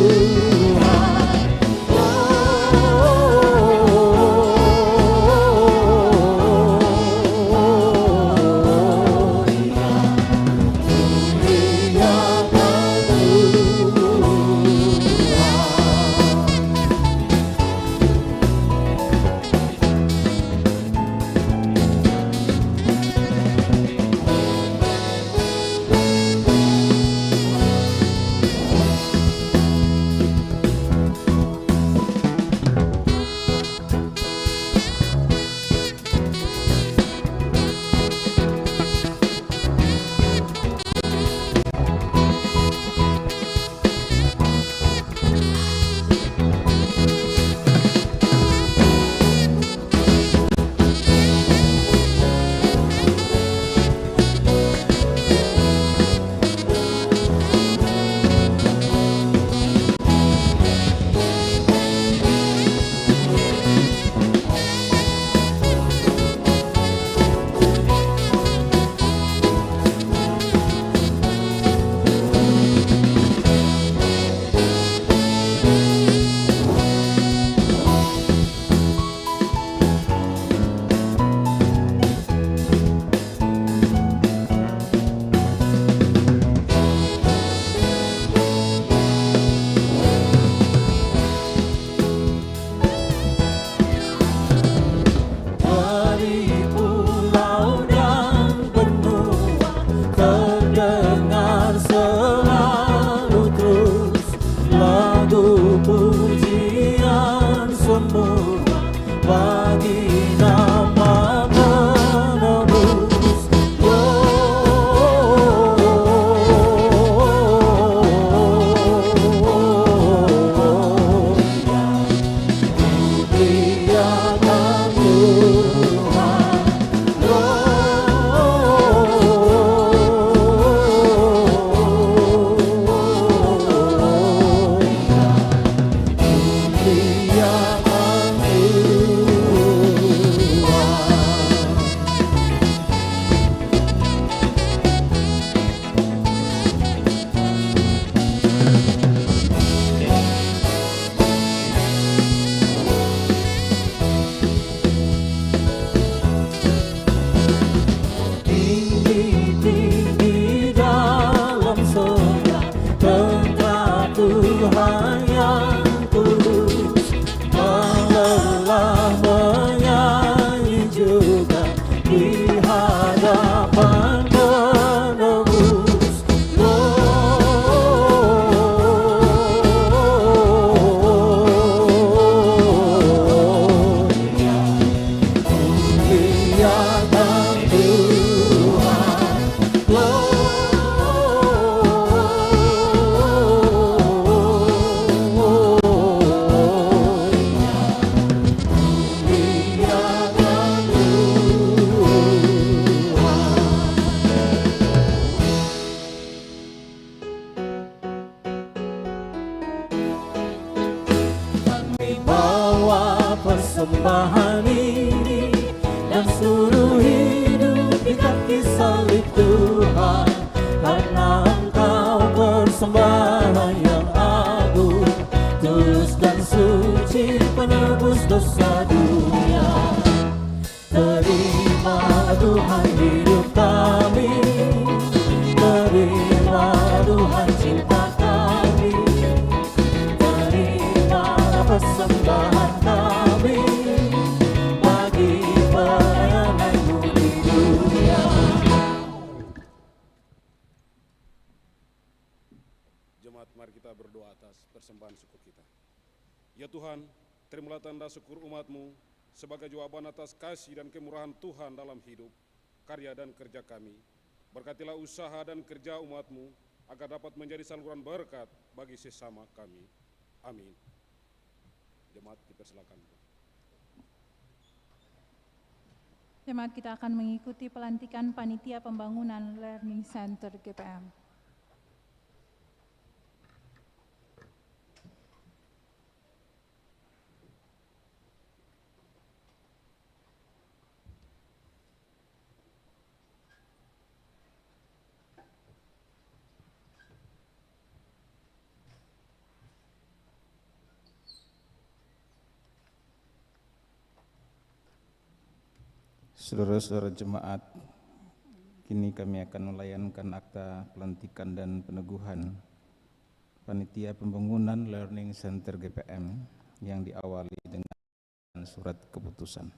Speaker 8: persembahan ini dan seluruh hidup di kaki salib Tuhan, karena Engkau persembahan yang agung, tulus dan suci, penebus dosa dunia. Terima Tuhan hidup kami, terima Tuhan cinta kami, terima persembahan kami bagi pelayanan-Mu di dunia.
Speaker 2: Jemaat, mari kita berdoa atas persembahan syukur kita. Ya Tuhan, terimalah tanda syukur umat-Mu sebagai jawaban atas kasih dan kemurahan Tuhan dalam hidup, karya dan kerja kami. Berkatilah usaha dan kerja umat-Mu agar dapat menjadi saluran berkat bagi sesama kami. Amin. Jemaat dipersilakan.
Speaker 3: Jemaat, kita akan mengikuti pelantikan Panitia Pembangunan Learning Center GPM.
Speaker 9: Saudara-saudara jemaat, kini kami akan melayankan akta pelantikan dan peneguhan Panitia Pembangunan Learning Center GPM yang diawali dengan surat keputusan.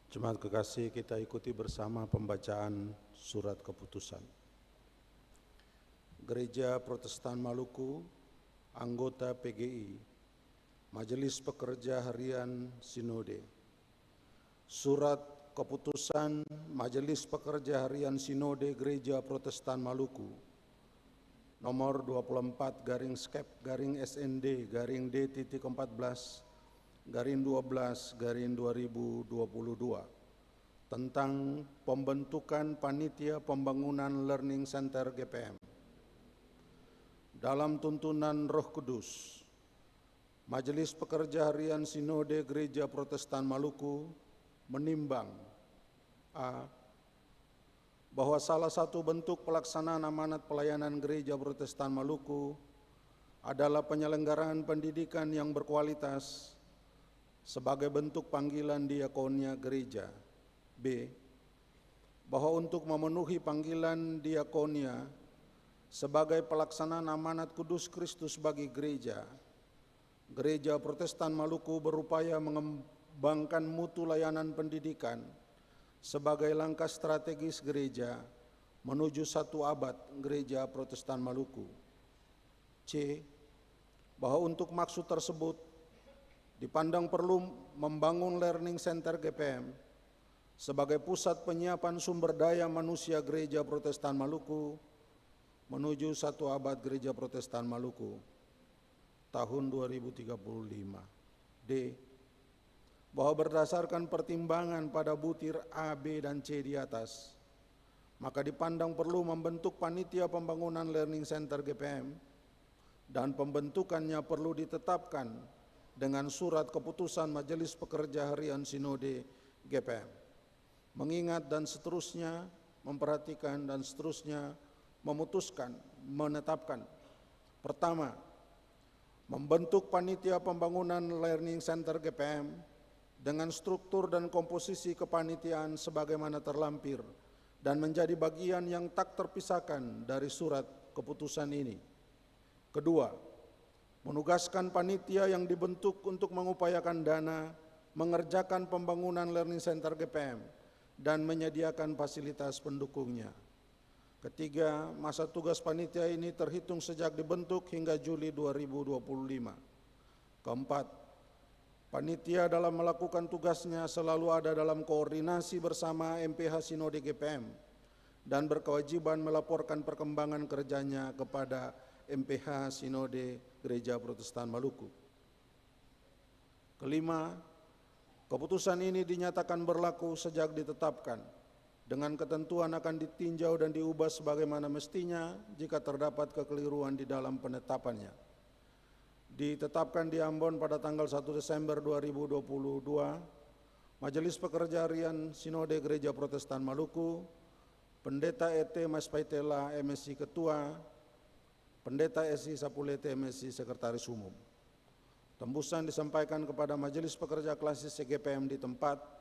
Speaker 10: Jemaat kekasih, kita ikuti bersama pembacaan surat keputusan. Gereja Protestan Maluku, anggota PGI, Majelis Pekerja Harian Sinode. Surat keputusan Majelis Pekerja Harian Sinode Gereja Protestan Maluku, nomor 24/SND-D.14/12/2022 tentang pembentukan Panitia Pembangunan Learning Center GPM. Dalam tuntunan Roh Kudus, Majelis Pekerja Harian Sinode Gereja Protestan Maluku menimbang a. bahwa salah satu bentuk pelaksanaan amanat pelayanan Gereja Protestan Maluku adalah penyelenggaraan pendidikan yang berkualitas sebagai bentuk panggilan diakonia gereja. B. Bahwa untuk memenuhi panggilan diakonia sebagai pelaksanaan amanat kudus Kristus bagi gereja, Gereja Protestan Maluku berupaya mengembangkan mutu layanan pendidikan sebagai langkah strategis gereja menuju 1 abad Gereja Protestan Maluku. C. Bahwa untuk maksud tersebut dipandang perlu membangun Learning Center GPM sebagai pusat penyiapan sumber daya manusia Gereja Protestan Maluku menuju 1 abad Gereja Protestan Maluku tahun 2035. D. Bahwa berdasarkan pertimbangan pada butir A, B, dan C di atas, maka dipandang perlu membentuk Panitia Pembangunan Learning Center GPM dan pembentukannya perlu ditetapkan dengan surat keputusan Majelis Pekerja Harian Sinode GPM. Mengingat dan seterusnya, memperhatikan dan seterusnya, memutuskan, menetapkan. Pertama, membentuk Panitia Pembangunan Learning Center GPM dengan struktur dan komposisi kepanitiaan sebagaimana terlampir dan menjadi bagian yang tak terpisahkan dari surat keputusan ini. Kedua, menugaskan panitia yang dibentuk untuk mengupayakan dana, mengerjakan pembangunan Learning Center GPM, dan menyediakan fasilitas pendukungnya. Ketiga, masa tugas panitia ini terhitung sejak dibentuk hingga Juli 2025. Keempat, panitia dalam melakukan tugasnya selalu ada dalam koordinasi bersama MPH Sinode GPM dan berkewajiban melaporkan perkembangan kerjanya kepada MPH Sinode Gereja Protestan Maluku. Kelima, keputusan ini dinyatakan berlaku sejak ditetapkan, dengan ketentuan akan ditinjau dan diubah sebagaimana mestinya jika terdapat kekeliruan di dalam penetapannya. Ditetapkan di Ambon pada tanggal 1 Desember 2022, Majelis Pekerja Harian Sinode Gereja Protestan Maluku, Pendeta E.T. Mas Paitela MSI Ketua, Pendeta S.I. Sapulete MSI Sekretaris Umum. Tembusan disampaikan kepada Majelis Pekerja Klasis GPM di tempat,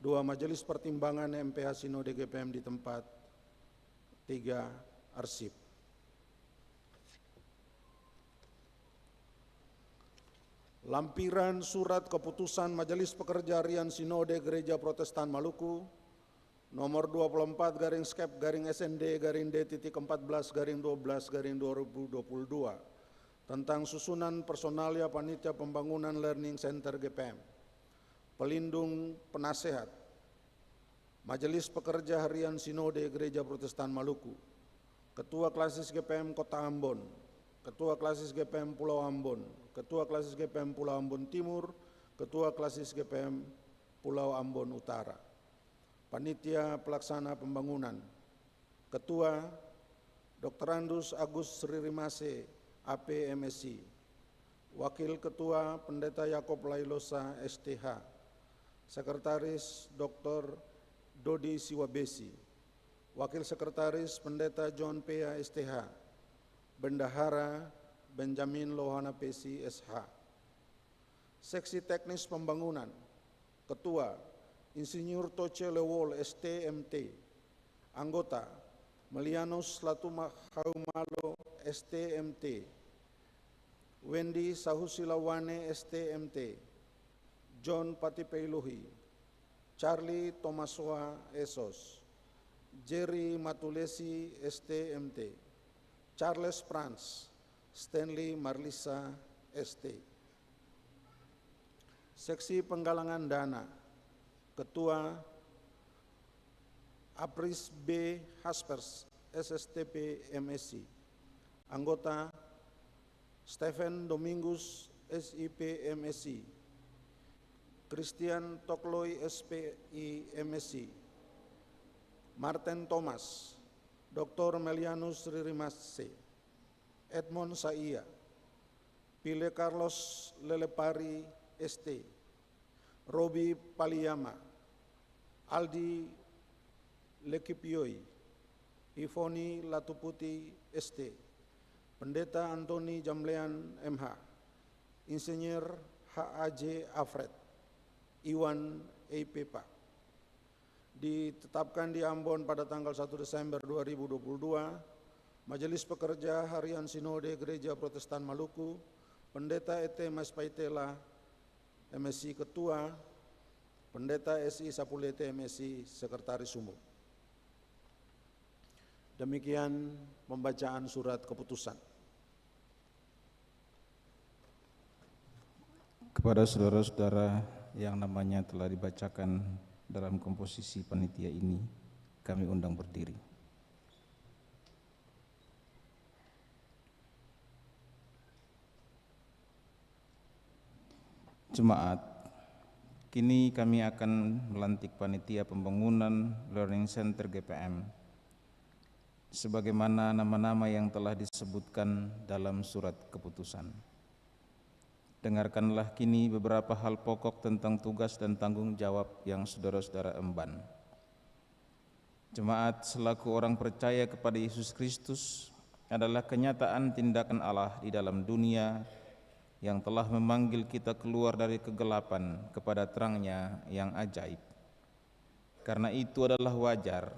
Speaker 10: 2 Majelis Pertimbangan MPH Sinode GPM di tempat, 3 Arsip. Lampiran surat keputusan Majelis Pekerja Harian Sinode Gereja Protestan Maluku nomor 24/SND-D.14/12/2022 tentang susunan personalia Panitia Pembangunan Learning Center GPM. Pelindung penasehat Majelis Pekerja Harian Sinode Gereja Protestan Maluku, Ketua Klasis GPM Kota Ambon, Ketua Klasis GPM Pulau Ambon, Ketua Klasis GPM Pulau Ambon Timur, Ketua Klasis GPM Pulau Ambon Utara. Panitia Pelaksana Pembangunan, Ketua Dr. Andus Agus Sririmase, AP MSI, Wakil Ketua Pendeta Yakob Lailosa, STH, Sekretaris Dr. Dodi Siwabesi, Wakil Sekretaris Pendeta John Pea, STH, Bendahara Benjamin Lohana Pesi SH. Seksi Teknis Pembangunan, Ketua Insinyur Toce Lewol STMT. Anggota Melianus Latuma Haumalo STMT. Wendy Sahusilawane STMT. John Patipeiluhi. Charlie Tomaswa Esos. Jerry Matulesi STMT. Charles Franz. Stanley Marlisa ST. Seksi Penggalangan Dana, Ketua Apris B. Haspers SSTP MSc. Anggota Stephen Domingus SIP MSc. Christian Tokloy SPI MSc. Martin Thomas, Dr. Melianus Ririmase, Edmond Saia, Pile Carlos Lelepari ST, Robi Paliyama, Aldi Lekipioi, Ivoni Latuputi ST, Pendeta Antoni Jamlean MH, Insinyur HAJ Afred, Iwan Eipepa. Ditetapkan di Ambon pada tanggal 1 Desember 2022, Majelis Pekerja Harian Sinode Gereja Protestan Maluku, Pendeta E.T. Maspaitela, MSc Ketua, Pendeta SI Sapulete MSc Sekretaris Umum. Demikian pembacaan surat keputusan.
Speaker 9: Kepada saudara-saudara yang namanya telah dibacakan dalam komposisi panitia ini, kami undang berdiri. Jemaat, kini kami akan melantik panitia pembangunan Learning Center GPM sebagaimana nama-nama yang telah disebutkan dalam surat keputusan. Dengarkanlah kini beberapa hal pokok tentang tugas dan tanggung jawab yang saudara-saudara emban. Jemaat selaku orang percaya kepada Yesus Kristus adalah kenyataan tindakan Allah di dalam dunia yang telah memanggil kita keluar dari kegelapan kepada terang-Nya yang ajaib. Karena itu adalah wajar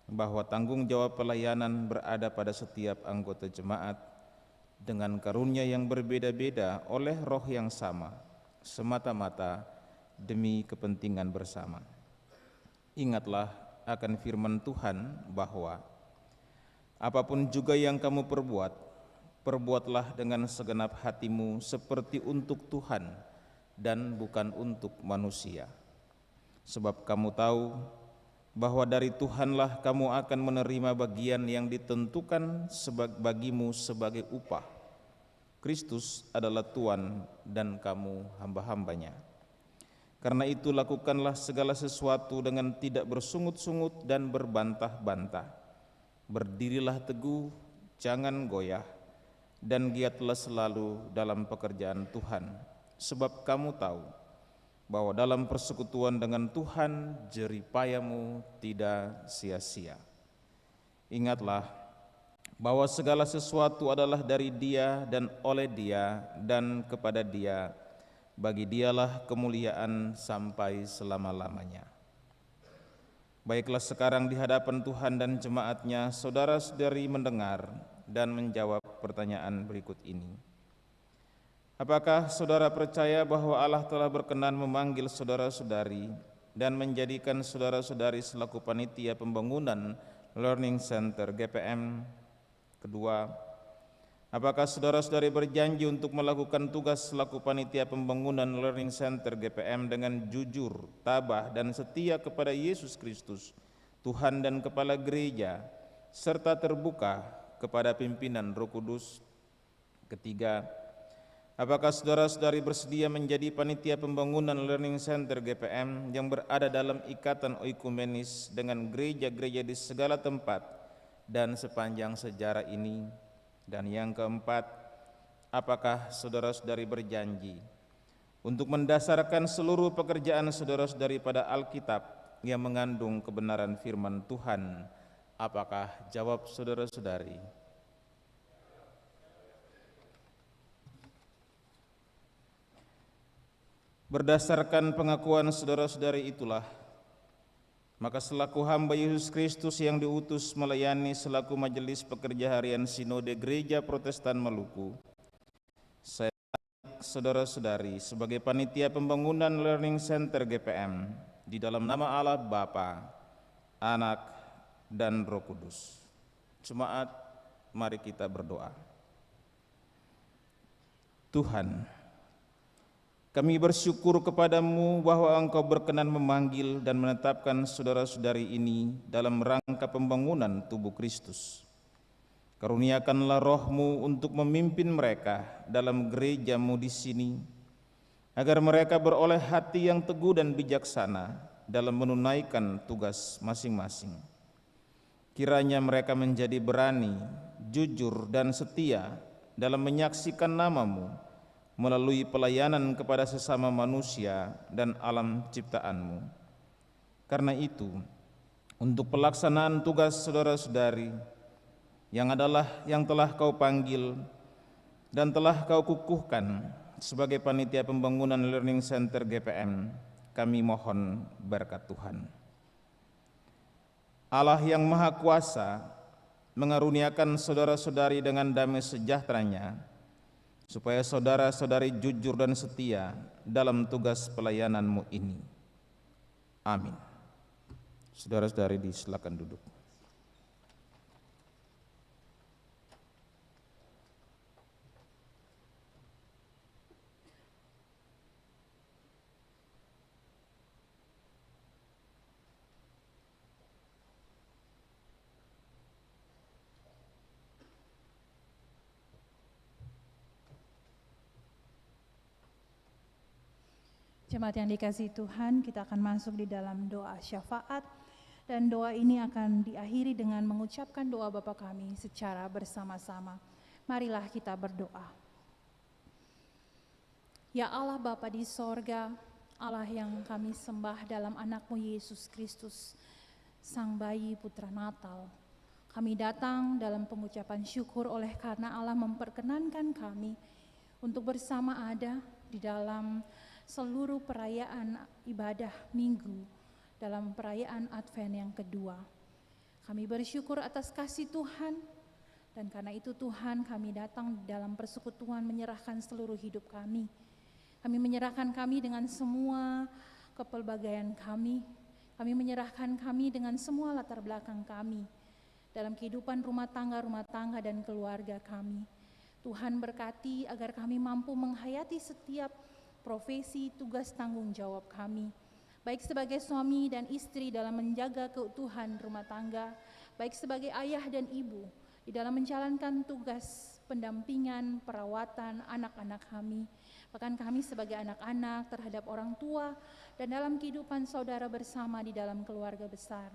Speaker 9: bahwa tanggung jawab pelayanan berada pada setiap anggota jemaat dengan karunia yang berbeda-beda oleh roh yang sama, semata-mata demi kepentingan bersama. Ingatlah akan firman Tuhan bahwa apapun juga yang kamu perbuat, perbuatlah dengan segenap hatimu seperti untuk Tuhan dan bukan untuk manusia. Sebab kamu tahu bahwa dari Tuhanlah kamu akan menerima bagian yang ditentukan bagimu sebagai upah. Kristus adalah Tuhan dan kamu hamba-hambanya. Karena itu lakukanlah segala sesuatu dengan tidak bersungut-sungut dan berbantah-bantah. Berdirilah teguh, jangan goyah, dan giatlah selalu dalam pekerjaan Tuhan. Sebab kamu tahu bahwa dalam persekutuan dengan Tuhan jerih payamu tidak sia-sia. Ingatlah bahwa segala sesuatu adalah dari Dia dan oleh Dia dan kepada Dia. Bagi Dialah kemuliaan sampai selama-lamanya. Baiklah sekarang di hadapan Tuhan dan jemaat-Nya, saudara-saudari mendengar dan menjawab pertanyaan berikut ini. Apakah saudara percaya bahwa Allah telah berkenan memanggil saudara-saudari dan menjadikan saudara-saudari selaku panitia pembangunan Learning Center GPM? Kedua, apakah saudara-saudari berjanji untuk melakukan tugas selaku panitia pembangunan Learning Center GPM dengan jujur, tabah, dan setia kepada Yesus Kristus, Tuhan dan Kepala Gereja, serta terbuka kepada pimpinan Roh Kudus? Ketiga, apakah saudara-saudari bersedia menjadi panitia pembangunan Learning Center GPM yang berada dalam ikatan oikumenis dengan gereja-gereja di segala tempat dan sepanjang sejarah ini? Dan yang keempat, apakah saudara-saudari berjanji untuk mendasarkan seluruh pekerjaan saudara-saudari pada Alkitab yang mengandung kebenaran firman Tuhan? Apakah jawab saudara-saudari? Berdasarkan pengakuan saudara-saudari itulah, maka selaku hamba Yesus Kristus yang diutus melayani selaku Majelis Pekerja Harian Sinode Gereja Protestan Maluku, saya saudara-saudari sebagai panitia pembangunan Learning Center GPM di dalam nama Allah Bapa, Anak, dan Roh Kudus. Jemaat, mari kita berdoa. Tuhan, kami bersyukur kepadamu bahwa Engkau berkenan memanggil dan menetapkan saudara-saudari ini dalam rangka pembangunan tubuh Kristus. Karuniakanlah roh-Mu untuk memimpin mereka dalam gereja-Mu di sini, agar mereka beroleh hati yang teguh dan bijaksana dalam menunaikan tugas masing-masing. Kiranya mereka menjadi berani, jujur, dan setia dalam menyaksikan nama-Mu melalui pelayanan kepada sesama manusia dan alam ciptaan-Mu. Karena itu, untuk pelaksanaan tugas saudara-saudari yang telah Kau panggil dan telah Kau kukuhkan sebagai panitia pembangunan Learning Center GPM, kami mohon berkat Tuhan. Allah yang Maha Kuasa mengaruniakan saudara-saudari dengan damai sejahtera-Nya, supaya saudara-saudari jujur dan setia dalam tugas pelayanan-Mu ini. Amin. Saudara-saudari disilakan duduk.
Speaker 3: Jemaat yang dikasihi Tuhan, kita akan masuk di dalam doa syafaat, dan doa ini akan diakhiri dengan mengucapkan doa Bapa kami secara bersama-sama. Marilah kita berdoa. Ya Allah Bapa di sorga, Allah yang kami sembah dalam anak-Mu Yesus Kristus, Sang Bayi Putra Natal. Kami datang dalam pengucapan syukur oleh karena Allah memperkenankan kami untuk bersama ada di dalam seluruh perayaan ibadah minggu dalam perayaan Advent yang kedua. Kami bersyukur atas kasih Tuhan, dan karena itu Tuhan kami datang dalam persekutuan menyerahkan seluruh hidup kami. Kami menyerahkan kami dengan semua kepelbagaian kami. Kami menyerahkan kami dengan semua latar belakang kami dalam kehidupan rumah tangga dan keluarga kami. Tuhan berkati agar kami mampu menghayati setiap profesi, tugas, tanggung jawab kami, baik sebagai suami dan istri dalam menjaga keutuhan rumah tangga, baik sebagai ayah dan ibu di dalam menjalankan tugas pendampingan, perawatan anak-anak kami, bahkan kami sebagai anak-anak terhadap orang tua, dan dalam kehidupan saudara bersama di dalam keluarga besar.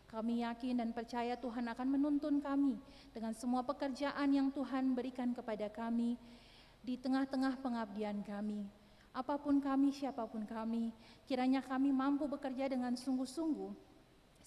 Speaker 3: Kami yakin dan percaya Tuhan akan menuntun kami dengan semua pekerjaan yang Tuhan berikan kepada kami di tengah-tengah pengabdian kami. Apapun kami, siapapun kami, kiranya kami mampu bekerja dengan sungguh-sungguh,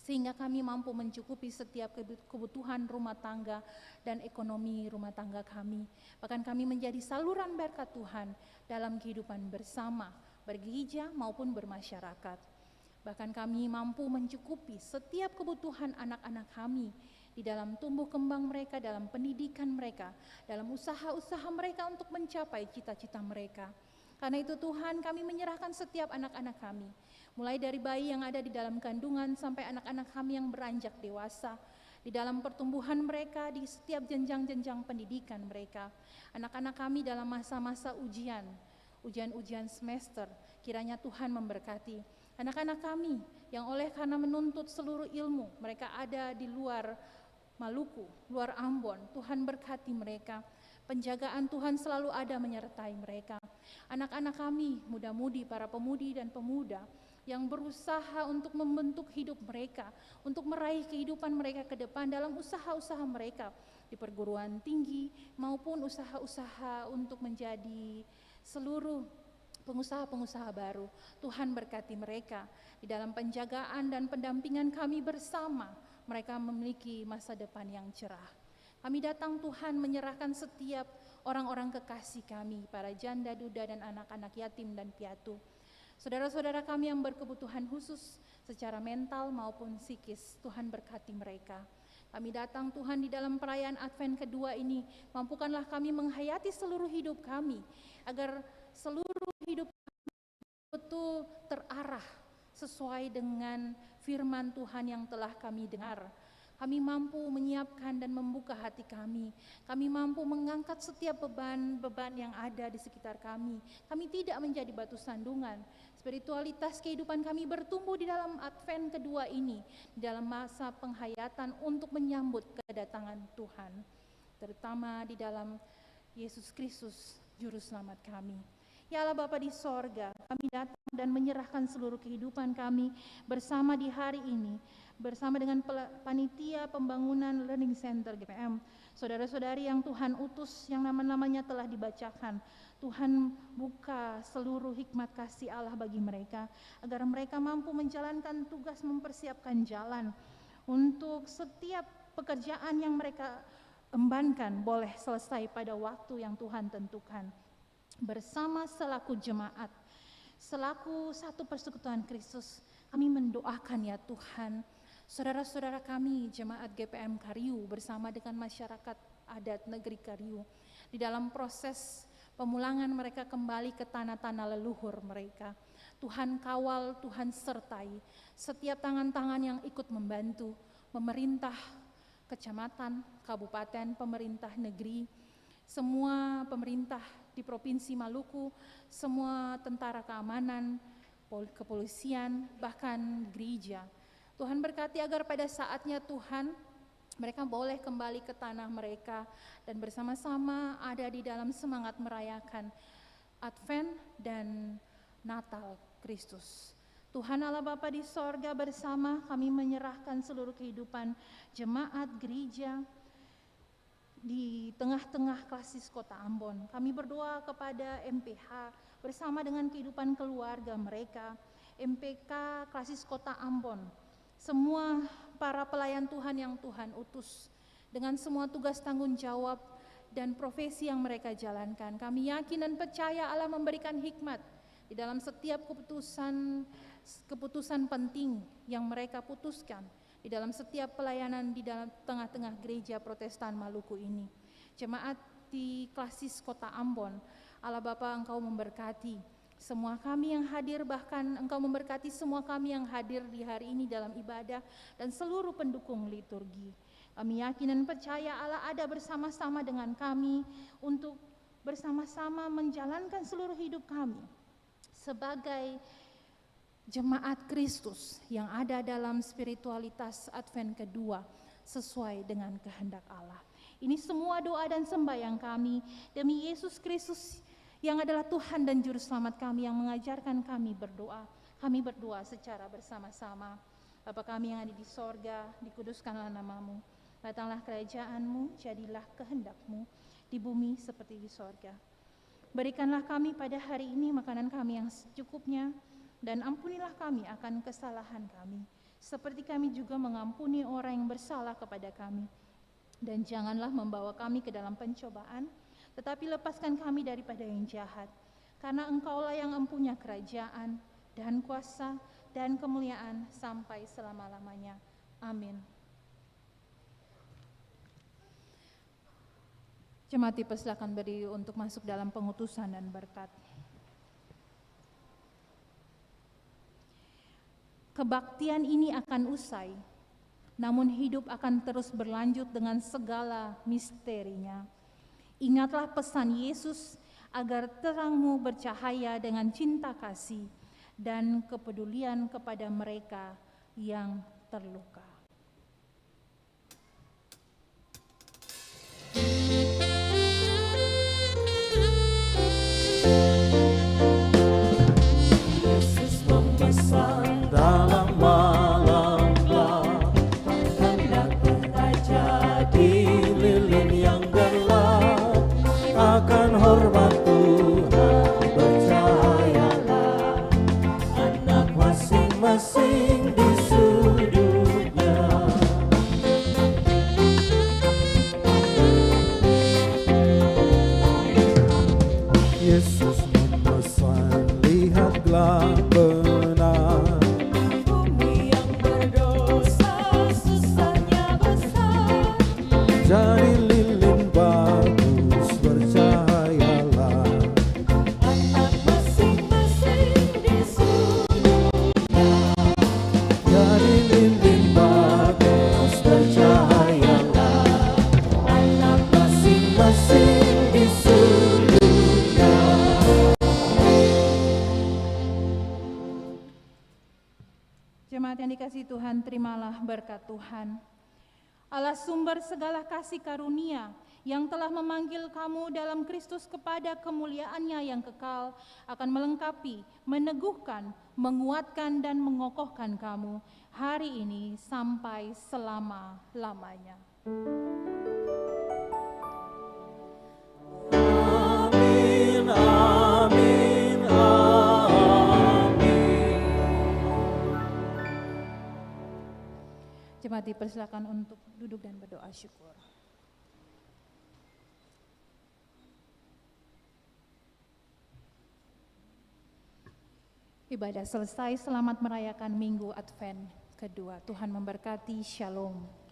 Speaker 3: sehingga kami mampu mencukupi setiap kebutuhan rumah tangga dan ekonomi rumah tangga kami. Bahkan kami menjadi saluran berkat Tuhan dalam kehidupan bersama, bergereja maupun bermasyarakat. Bahkan kami mampu mencukupi setiap kebutuhan anak-anak kami di dalam tumbuh kembang mereka, dalam pendidikan mereka, dalam usaha-usaha mereka untuk mencapai cita-cita mereka. Karena itu Tuhan, kami menyerahkan setiap anak-anak kami, mulai dari bayi yang ada di dalam kandungan sampai anak-anak kami yang beranjak dewasa, di dalam pertumbuhan mereka, di setiap jenjang-jenjang pendidikan mereka. Anak-anak kami dalam masa-masa ujian semester, kiranya Tuhan memberkati. Anak-anak kami yang oleh karena menuntut seluruh ilmu, mereka ada di luar Maluku, luar Ambon, Tuhan berkati mereka. Penjagaan Tuhan selalu ada menyertai mereka. Anak-anak kami, muda-mudi, para pemudi dan pemuda yang berusaha untuk membentuk hidup mereka, untuk meraih kehidupan mereka ke depan dalam usaha-usaha mereka di perguruan tinggi maupun usaha-usaha untuk menjadi seluruh pengusaha-pengusaha baru. Tuhan berkati mereka di dalam penjagaan dan pendampingan kami bersama. Mereka memiliki masa depan yang cerah. Kami datang Tuhan menyerahkan setiap orang-orang kekasih kami, para janda, duda, dan anak-anak yatim dan piatu. Saudara-saudara kami yang berkebutuhan khusus secara mental maupun psikis, Tuhan berkati mereka. Kami datang Tuhan di dalam perayaan Advent kedua ini, mampukanlah kami menghayati seluruh hidup kami, agar seluruh hidup kami betul terarah sesuai dengan firman Tuhan yang telah kami dengar. Kami mampu menyiapkan dan membuka hati kami. Kami mampu mengangkat setiap beban-beban yang ada di sekitar kami. Kami tidak menjadi batu sandungan. Spiritualitas kehidupan kami bertumbuh di dalam Advent kedua ini, di dalam masa penghayatan untuk menyambut kedatangan Tuhan, terutama di dalam Yesus Kristus, Juru Selamat kami. Ya Allah Bapa di sorga, kami datang dan menyerahkan seluruh kehidupan kami bersama di hari ini, bersama dengan panitia pembangunan Learning Center GPM, saudara-saudari yang Tuhan utus, yang nama-namanya telah dibacakan. Tuhan buka seluruh hikmat kasih Allah bagi mereka, agar mereka mampu menjalankan tugas mempersiapkan jalan untuk setiap pekerjaan yang mereka embankan boleh selesai pada waktu yang Tuhan tentukan. Bersama selaku jemaat, selaku satu persekutuan Kristus, kami mendoakan ya Tuhan, saudara-saudara kami jemaat GPM Kariu bersama dengan masyarakat adat negeri Kariu, di dalam proses pemulangan mereka kembali ke tanah-tanah leluhur mereka. Tuhan kawal, Tuhan sertai setiap tangan-tangan yang ikut membantu, pemerintah kecamatan, kabupaten, pemerintah negeri, semua pemerintah di Provinsi Maluku, semua tentara keamanan, kepolisian, bahkan gereja. Tuhan berkati agar pada saatnya Tuhan, mereka boleh kembali ke tanah mereka dan bersama-sama ada di dalam semangat merayakan Advent dan Natal Kristus. Tuhan Allah Bapa di sorga, bersama kami menyerahkan seluruh kehidupan jemaat gereja di tengah-tengah Klasis Kota Ambon. Kami berdoa kepada MPH bersama dengan kehidupan keluarga mereka, MPK Klasis Kota Ambon, semua para pelayan Tuhan yang Tuhan utus dengan semua tugas tanggung jawab dan profesi yang mereka jalankan. Kami yakin dan percaya Allah memberikan hikmat di dalam setiap keputusan penting yang mereka putuskan di dalam setiap pelayanan di dalam tengah-tengah gereja Protestan Maluku ini. Jemaat di Klasis Kota Ambon, Allah Bapa Engkau memberkati semua kami yang hadir, bahkan Engkau memberkati semua kami yang hadir di hari ini dalam ibadah dan seluruh pendukung liturgi. Kami yakin dan percaya Allah ada bersama-sama dengan kami untuk bersama-sama menjalankan seluruh hidup kami sebagai jemaat Kristus yang ada dalam spiritualitas Advent kedua sesuai dengan kehendak Allah. Ini semua doa dan sembahyang kami demi Yesus Kristus yang adalah Tuhan dan Juru Selamat kami, yang mengajarkan kami berdoa. Kami berdoa secara bersama-sama. Bapa kami yang ada di sorga, dikuduskanlah namamu. Datanglah kerajaan-Mu, jadilah kehendak-Mu di bumi seperti di sorga. Berikanlah kami pada hari ini makanan kami yang secukupnya, dan ampunilah kami akan kesalahan kami, seperti kami juga mengampuni orang yang bersalah kepada kami. Dan janganlah membawa kami ke dalam pencobaan, tetapi lepaskan kami daripada yang jahat. Karena Engkaulah yang empunya kerajaan, dan kuasa, dan kemuliaan sampai selama-lamanya. Amin. Jemaat dipersilakan berdiri untuk masuk dalam pengutusan dan berkat. Kebaktian ini akan usai, namun hidup akan terus berlanjut dengan segala misterinya. Ingatlah pesan Yesus agar terangmu bercahaya dengan cinta kasih dan kepedulian kepada mereka yang terluka.
Speaker 8: Yesus memesan dalam malam gelap, hendak terjadi lilin yang gelap, akan hormat Tuhan bercahayalah, anak masing-masing di sudutnya,
Speaker 3: Jemaat yang dikasihi Tuhan, terimalah berkat Tuhan. Allah sumber segala kasih karunia yang telah memanggil kamu dalam Kristus kepada kemuliaan-Nya yang kekal akan melengkapi, meneguhkan, menguatkan dan mengokohkan kamu hari ini sampai selama-lamanya.
Speaker 8: Amin, amin, amin.
Speaker 3: Jemaat dipersilakan untuk duduk dan berdoa syukur. Ibadah selesai, selamat merayakan Minggu Advent kedua. Tuhan memberkati, Shalom.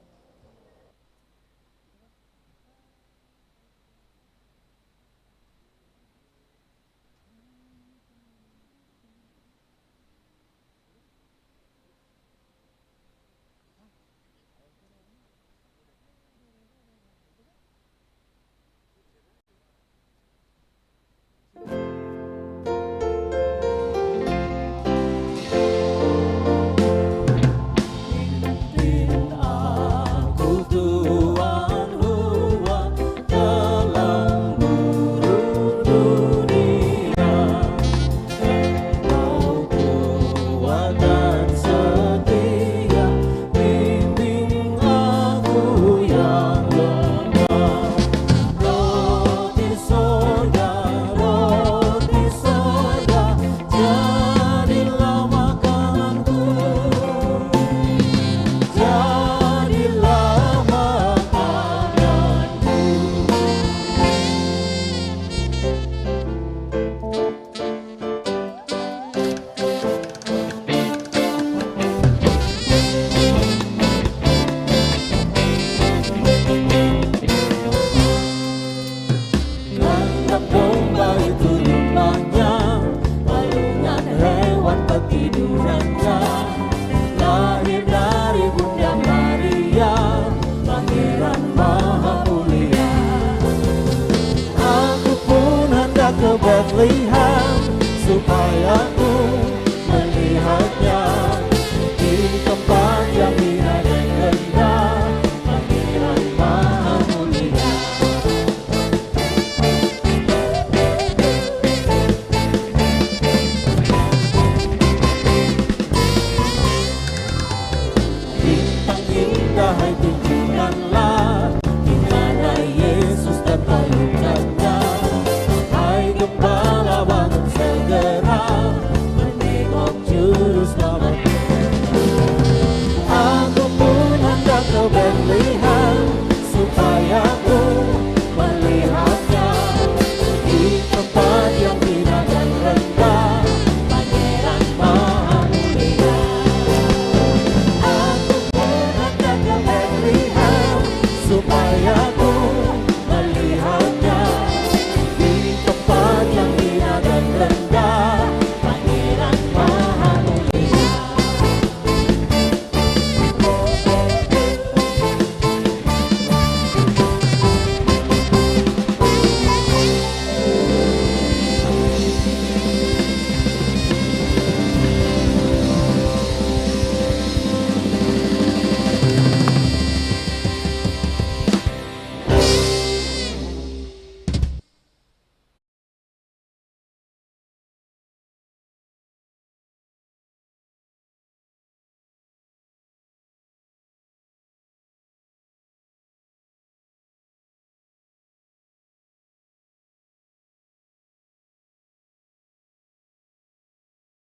Speaker 7: Bethlehem supaya ku